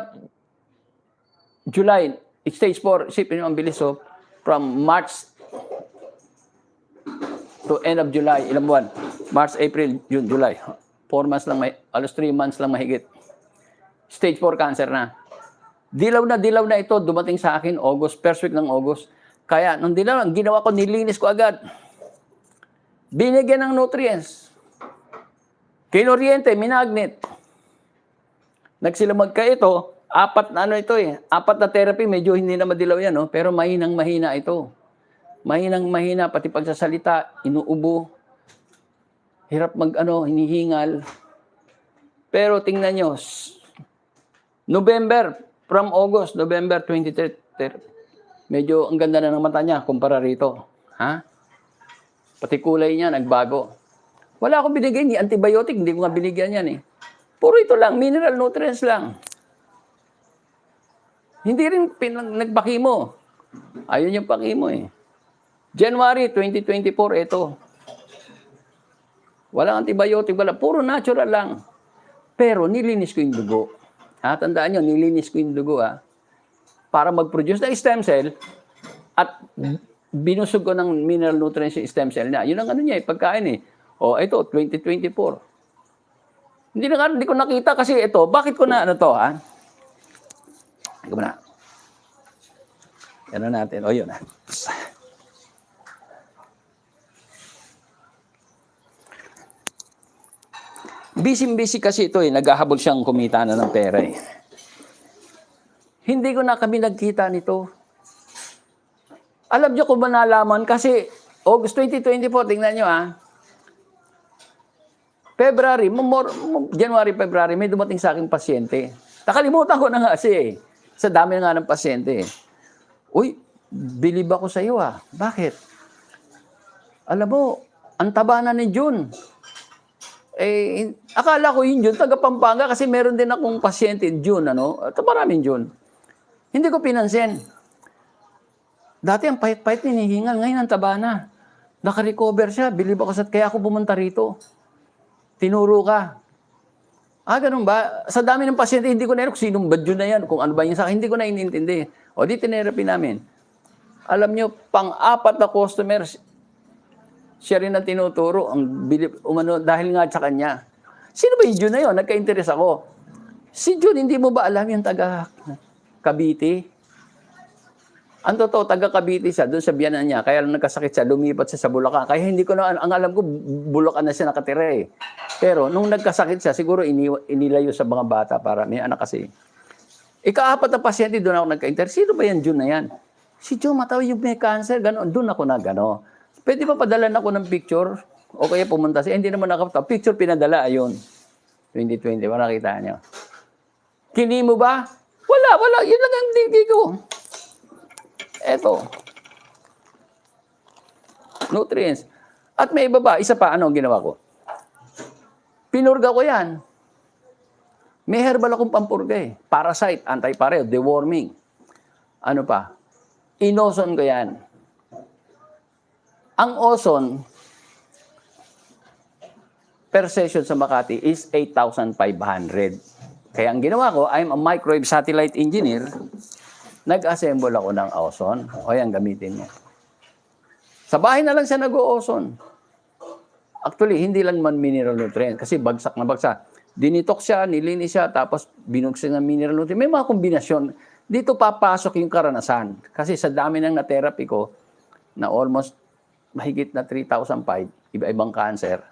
S1: July, stage 4, isipin nyo ang bilis, oh, from March to end of July, ilang buwan? March, April, June, July. 4 months lang, alos 3 months lang mahigit. Stage 4 cancer na. Dilaw na ito, dumating sa akin August, first week ng August. Kaya, nung dilaw, ang ginawa ko, nilinis ko agad. Binigyan ng nutrients. Kinoriente, minagnet. Nagsilamag ka ito, 4 na ito eh. 4 na therapy, medyo hindi na madilaw yan, no? Pero mahinang-mahina ito. Mahinang-mahina, pati pagsasalita, inuubo. Hirap hinihingal. Pero tingnan nyo, November, from August, November 23, medyo ang ganda na ng mata niya kumpara rito. Ha? Pati kulay niya, nagbago. Wala akong binigay ni antibiotic, hindi ko nga binigyan yan eh. Puro ito lang, mineral nutrients lang. Hindi rin nagpakimo. Ayun yung pakimo eh. January 2024, ito. Walang antibiotic, wala. Puro natural lang. Pero nilinis ko yung dugo. Tandaan nyo, nilinis ko yung dugo para mag-produce ng stem cell at binusog ko ng mineral nutrients yung stem cell niya. Yun ang niya, pagkain eh. O, ito, 2024. Hindi ko nakita kasi ito, bakit ko na Ito na. Yan na natin. O, yun na. Busy kasi ito eh. Naghahabol siyang kumita na ng pera eh. Hindi ko na kami nagkita nito. Alam niyo kung ba nalaman? Kasi August 2024, tingnan niyo February, January, February, may dumating sa akin pasyente. Nakalimutan ko na nga kasi sa dami na nga ng pasyente. Uy, bilib ako sa iyo Bakit? Alam mo, ang taba na ni June. Akala ko yun June, taga Pampanga kasi meron din akong pasyente in June, maraming June. Hindi ko pinansin. Dati ang pahit-pahit hinihingal, ngayon ang taba na. Naka-recover siya, bilib ako kaya ako pumunta rito. Tinuro ka. Ganun ba? Sa dami ng pasyente, hindi ko na kung sinong badyo na yan, kung ano ba yung sa akin, hindi ko na inintindi. O di therapy namin. Alam nyo, pang-4 na customers, siya rin ang tinuturo, dahil nga sa kanya. Sino ba yung June na yun? Nagka-interest ako. Si June, hindi mo ba alam yung taga Cavite? Ang totoo, taga Cavite siya, doon sa biyanan niya, kaya lang nagkasakit siya, lumipat siya sa Bulacan. Kaya hindi ko na, ang alam ko, Bulacan na siya nakatira eh. Pero nung nagkasakit siya, siguro inilayo sa mga bata para may anak kasi. Ika-4 na pasyente, doon ako nagka-interest. Sino ba yan June na yan? Si June, matawa yung may cancer, gano'n. Doon ako na gano'n. Pwede pa padalan ako ng picture? O kaya pumunta siya. Hindi naman nakapita. Picture pinadala, ayun. 2020, nakita niyo. Kini mo ba? Wala. Yun lang ang hindi ko. Eto. Nutrients. At may iba ba? Isa pa, ang ginawa ko? Pinurga ko yan. May herbal akong pampurga eh. Parasite, anti-pareo, deworming. Ano pa? Inoson ko yan. Ang ozone per session sa Makati is 8,500. Kaya ang ginawa ko, I'm a microwave satellite engineer. Nag-assemble ako ng ozone. O yan, gamitin mo. Sa bahay na lang siya nag-o-ozone. Actually, hindi lang man mineral nutrient. Kasi bagsak na bagsak. Dinitok siya, nilinis siya, tapos binuksan ng mineral nutrient. May mga kombinasyon. Dito papasok yung karanasan. Kasi sa dami ng na-therapy ko, na almost mahigit na 3,005, iba-ibang cancer,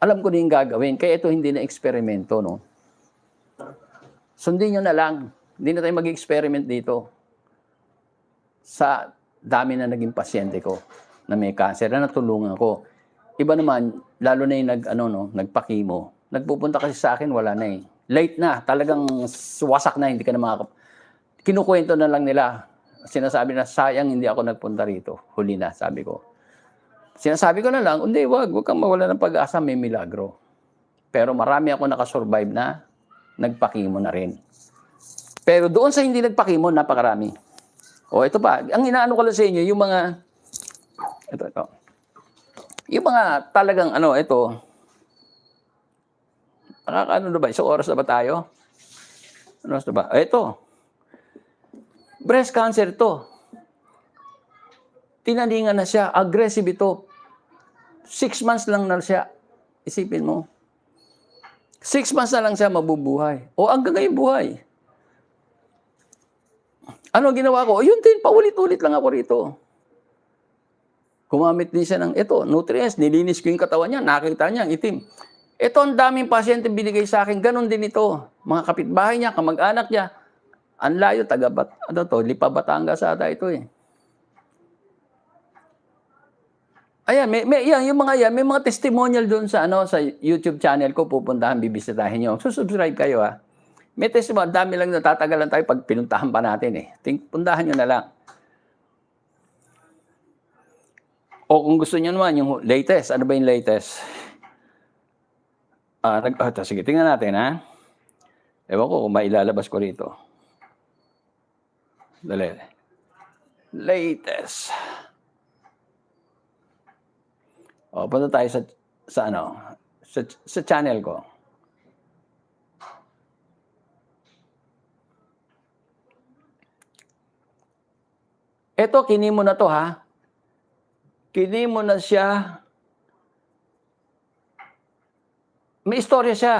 S1: alam ko na yung gagawin. Kaya ito hindi na eksperimento, no? Sundin nyo na lang. Hindi na tayo mag-experiment dito. Sa dami na naging pasyente ko na may cancer, na natulungan ko. Iba naman, lalo na yung nagpakimo. Nagpupunta kasi sa akin, wala na eh. Late na, talagang wasak na, hindi ka na kinukwento na lang nila. sinasabi na sayang hindi ako nagpunta rito. Huli na, sabi ko. Sinasabi ko na lang, hindi, wag kang mawala ng pag-asa, may milagro. Pero marami ako nakasurvive na nagpakimo na rin. Pero doon sa hindi nagpakimo, napakarami. O ito pa, ang inaano ko lang sa inyo, yung mga, ito. Yung mga talagang ito, nakakaano na ba? Isang oras na ba tayo? Ano na ba? Ito. Breast cancer to. Tinaningan na siya. Aggressive ito. 6 months lang na siya. Isipin mo. 6 months na lang siya mabubuhay. O hanggang ngayon buhay. Ano ginawa ko? Yun din, paulit-ulit lang ako rito. Gumamit din siya ng nutrients. Nilinis ko yung katawan niya. Nakita niya, ang itim. Ito ang daming pasyente binigay sa akin. Ganon din ito. Mga kapitbahay niya, kamag-anak niya. Ang layo, Lipa Batangas ata ito eh. Ayan, yung mga yan, may mga testimonial doon sa sa YouTube channel ko, pupuntahan, bibisitahin niyo. Susubscribe kayo ha. May testimonial, dami lang natatagalan tayo pag pinuntahan pa natin eh. Puntahan niyo na lang. O kung gusto niyo naman, yung latest, ano ba yung latest? Sige, tingnan natin ha. Ewan ko kung mailalabas ko rito. Dali. Latest. O, punta tayo sa channel ko. Ito, kinimo na to ha. Kinimo na siya. May istorya siya.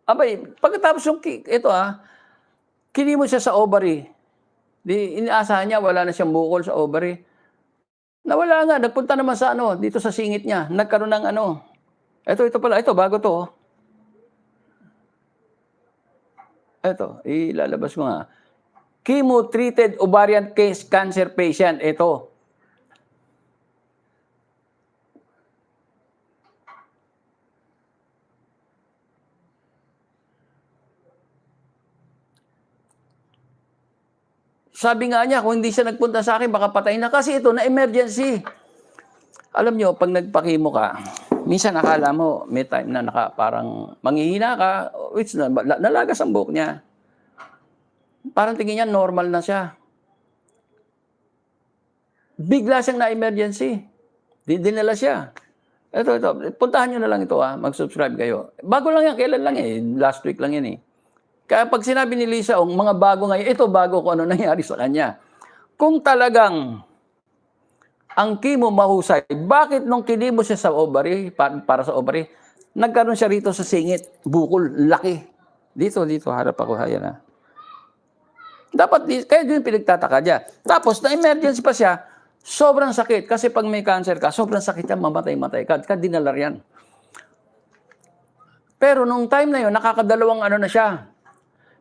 S1: Abay, pagkatapos ito kinimo siya sa ovary. Inaasahan niya, wala na siyang bukol sa ovary. Nawala nga, nagpunta naman sa dito sa singit niya. Nagkaroon ng Ito pala, bago to. Ito, ilalabas ko nga. Chemo-treated ovarian cancer patient. Ito. Sabi nga niya, kung hindi siya nagpunta sa akin, baka patay na. Kasi ito, na emergency. Alam nyo, pag nagpakimo ka, minsan akala mo, may time na parang manghihina ka, which nalagas ang buhok niya. Parang tingin niya, normal na siya. Bigla siyang na-emergency. Dinala siya. Ito. Puntahan nyo na lang ito mag-subscribe kayo. Bago lang yan, kailan lang last week lang yan Kaya pag sinabi ni Lisa, mga bago ngayon, ito bago kung ano nangyari sa kanya. Kung talagang ang chemo mahusay, bakit nung kinimo siya sa ovary, para sa ovary, nagkaroon siya rito sa singit, bukol, laki. Dito, harap ako, ayan Dapat, kaya din pinagtataka niya. Tapos, na-emergency pa siya, sobrang sakit. Kasi pag may cancer ka, sobrang sakit yan, mamatay ka. Dinalar yan. Pero nung time na yun, nakakadalawang na siya.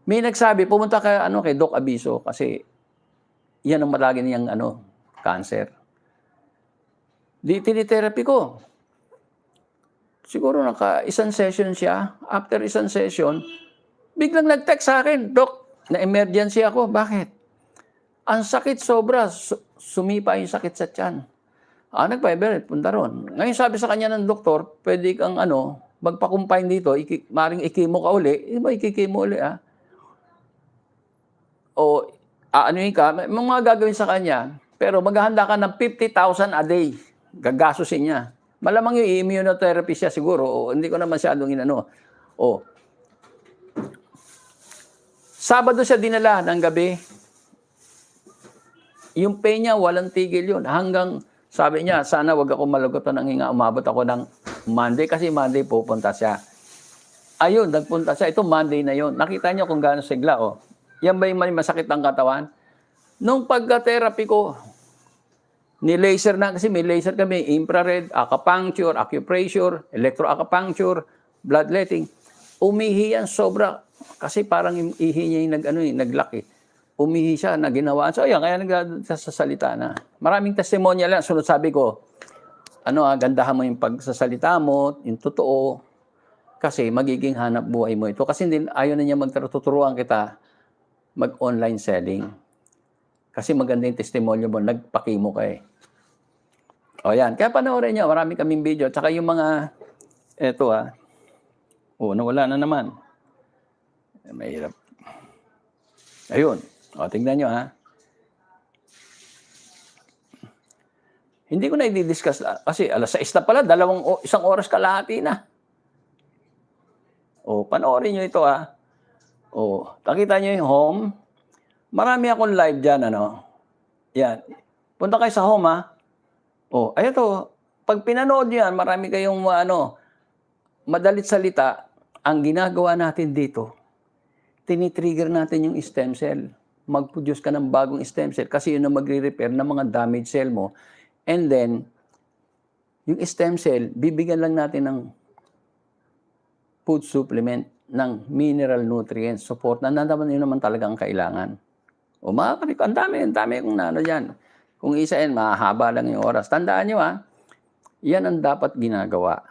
S1: May nagsabi, pumunta ka kay Doc Abiso kasi yan ang malagi niyang cancer. Tinitherapy ko. Siguro isang session siya. After isang session, biglang nag-text sa akin, Doc, na-emergency ako. Bakit? Ang sakit sobra. Sumipa yung sakit sa tiyan. Nagpa-evaluate, punta ron. Ngayon sabi sa kanya ng doktor, pwede kang magpa-confine dito, maring ikimo ka uli. Ikikimo uli O aanuhin ka, may mga gagawin sa kanya, pero maghahanda ka ng 50,000 a day. Gagasusin niya. Malamang yung immunotherapy siya siguro, hindi ko na masyadong Sabado siya dinala ng gabi. Yung pain niya, walang tigil yun. Hanggang, sabi niya, sana wag ako malagotan ng hinga. Umabot ako ng Monday, kasi Monday pupunta siya. Ayun, nagpunta siya. Ito Monday na yun. Nakita niyo kung gaano sigla, Yan ba yung masakit ang katawan? Nung pagka-therapy ko, ni-laser na, kasi may laser kami, infrared, acupuncture, acupressure, electroacupuncture, bloodletting. Umihi yan sobra. Kasi parang ihi niya yung naglaki. Umihi siya na ginawa. So, kaya nagsasalita na. Maraming testimonya lang. Sunod sabi ko, gandahan mo yung pagsasalita mo, yung totoo. Kasi magiging hanap buhay mo ito. Kasi ayaw na niya magtuturuan kita mag-online selling. Kasi maganda yung testimonial mo, nagpakimo ka eh. O yan, kaya panoorin nyo, marami kaming video. Tsaka yung mga, eto nawala na naman. Mahirap. Ayun, o tingnan nyo Hindi ko na i-discuss kasi alas 6 na pala, isang oras kalahati na. O, panoorin nyo ito O, nakita nyo yung home. Marami akong live dyan, Yan. Punta kayo sa home, O, ay ito. Pag pinanood nyo yan, marami kayong, madalit salita, ang ginagawa natin dito, tinitrigger natin yung stem cell. Mag-produce ka ng bagong stem cell kasi yun ang magre-repair ng mga damaged cell mo. And then, yung stem cell, bibigyan lang natin ng food supplement ng mineral nutrients support na yun naman talaga ang kailangan. O mga kapatid, ang dami kung dyan. Kung isain, mahaba lang yung oras. Tandaan nyo yan ang dapat ginagawa.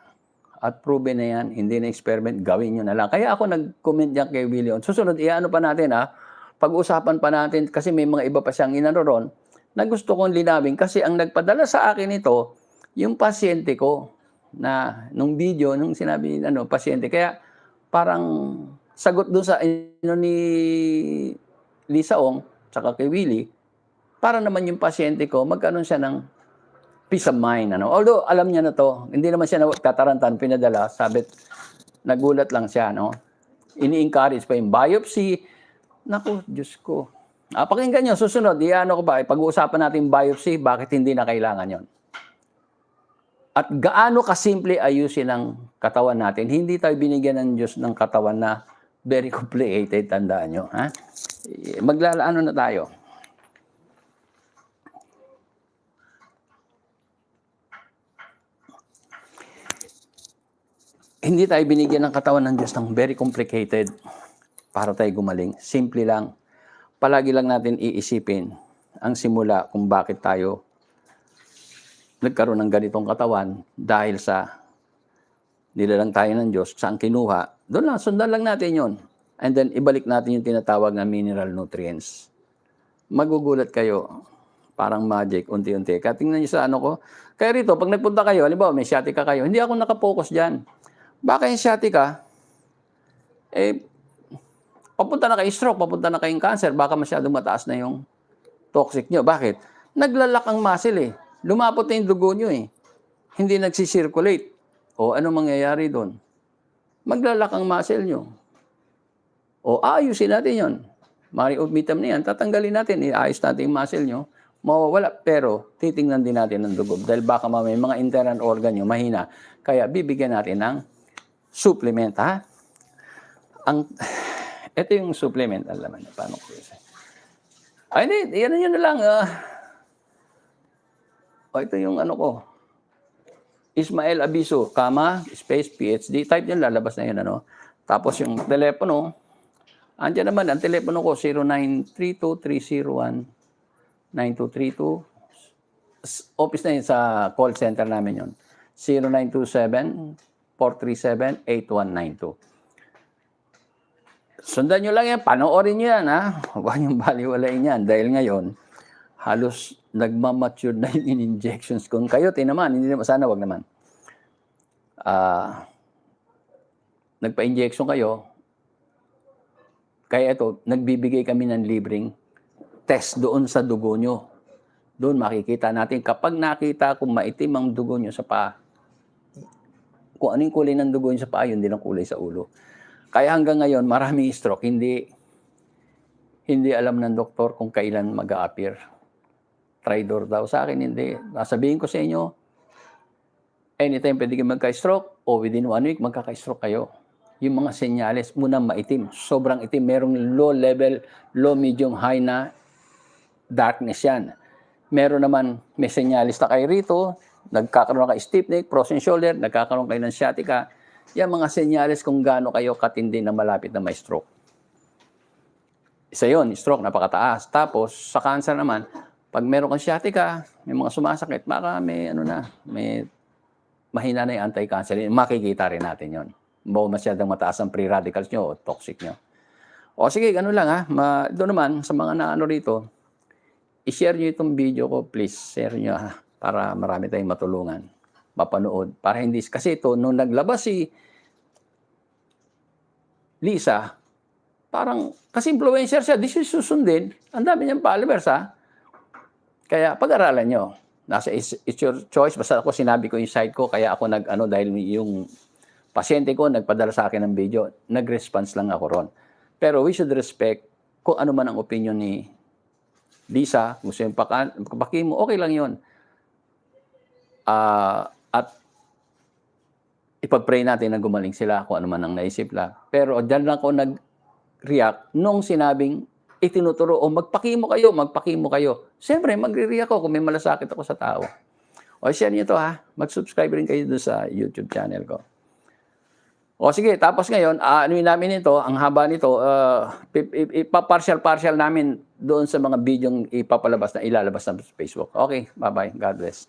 S1: At proven na yan, hindi na experiment, gawin nyo na lang. Kaya ako nag-comment dyan kay William. Susunod, pa natin pag-usapan pa natin, kasi may mga iba pa siyang inaroon, na gusto kong linawin. Kasi ang nagpadala sa akin ito, yung pasyente ko, na nung video, nung sinabi, pasyente. Kaya parang sagot doon sa ni Lisa Ong, tsaka kay Willie, para naman yung pasyente ko, magkaroon siya ng peace of mind. Although, alam niya na to, hindi naman siya tatarantan, pinadala, sabit, nagulat lang siya, Ini-encourage pa yung biopsy. Naku, Diyos ko. Pakinggan nyo, susunod, pag-uusapan natin biopsy, bakit hindi na kailangan yon. At gaano kasimple ayusin ang katawan natin. Hindi tayo binigyan ng Diyos ng katawan na very complicated, tandaan nyo. Maglalaano na tayo. Hindi tayo binigyan ng katawan ng Diyos ng very complicated para tayo gumaling. Simple lang. Palagi lang natin iisipin ang simula kung bakit tayo nagkaroon ng ganitong katawan dahil sa nilalang tayo ng Diyos, saan kinuha. Doon lang, sundan lang natin yon. And then, ibalik natin yung tinatawag na mineral nutrients. Magugulat kayo. Parang magic, unti-unti. Kaya tingnan nyo sa ko. Kaya rito, pag nagpunta kayo, halimbawa may sciatica kayo, hindi ako nakapokus dyan. Baka yung sciatica, papunta na kayo stroke, papunta na kayong cancer, baka masyadong mataas na yung toxic nyo. Bakit? Naglalak ang muscle Lumapot na yung dugo nyo Hindi nagsisirculate. O ano mangyayari doon? Maglalak ang muscle nyo. O ayusin natin yon. Mariumitam na yan, tatanggalin natin, iayos natin yung muscle nyo, mawawala. Pero titingnan din natin ng dugo. Dahil baka may mga internal organ nyo, mahina. Kaya bibigyan natin ng supplement, ito yung supplement, alam niyo, paano ko yun? Hindi, yan na lang. Ito yung ko. Ismael Abiso, space, PhD. Type yun, lalabas na yun, Tapos yung telepono, andyan naman, ang telepono ko, 0932-301-9232. Office na yun sa call center namin yun. 0927-437-8192. Sundan nyo lang yan, panoorin nyo yan, Huwag nyo baliwalain yan. Dahil ngayon, halos nagmamature na yung injections. Kung kayo, tinaman, hindi naman, sana wag naman. Nagpa-injection kayo, kaya ito, nagbibigay kami ng libreng test doon sa dugo nyo. Doon makikita natin, kapag nakita kung maitim ang dugo nyo sa paa, kung anong kulay ng dugo nyo sa paa, yun din ang kulay sa ulo. Kaya hanggang ngayon, maraming stroke, hindi alam ng doktor kung kailan mag-a-appear. Tridor daw. Sa akin, hindi. Sabihin ko sa inyo, anytime pwede kayo magka-stroke o within 1 week, magkaka-stroke kayo. Yung mga senyales, unang maitim. Sobrang itim. Merong low level, low, medium, high na darkness yan. Meron naman, may senyales na kayo rito, nagkakaroon kayo stiff neck, frozen shoulder, nagkakaroon kayo ng sciatica. Yan mga senyales kung gaano kayo katindi na malapit na may stroke. Isa yun, stroke, napakataas. Tapos, sa cancer naman, pag meron kang sciatica, may mga sumasakit, baka may may mahina na yung anti-cancer. Makikita rin natin yon. Masyadong mataas ang free radicals nyo o toxic nyo. O sige, gano'n lang ha. Doon naman, sa mga naano rito, i-share nyo itong video ko, please. Share nyo ha. Para marami tayong matulungan. Mapanood. Para hindi, kasi ito, nung naglabas si Lisa, parang, kasi influencer siya, di siya susundin. Ang dami niyang followers ha. Kaya pag-aralan nyo. It's your choice. Basta ako sinabi ko yung side ko, kaya ako dahil yung pasyente ko nagpadala sa akin ng video, nag-response lang ako ron. Pero we should respect kung ano man ang opinion ni Lisa, gusto yung paki mo, okay lang yun. At ipag-pray natin na gumaling sila kung ano man ang naisip lang. Pero dyan lang ako nag-react nung sinabing itinuturo o magpaki mo kayo. Siyempre, magre-react ako kung may malasakit ako sa tao. O share nyo to ha. Mag-subscribe rin kayo doon sa YouTube channel ko. O sige, tapos ngayon, namin ito, ang haba nito, ipapartial namin doon sa mga bidyong ipapalabas na ilalabas sa Facebook. Okay, bye-bye. God bless.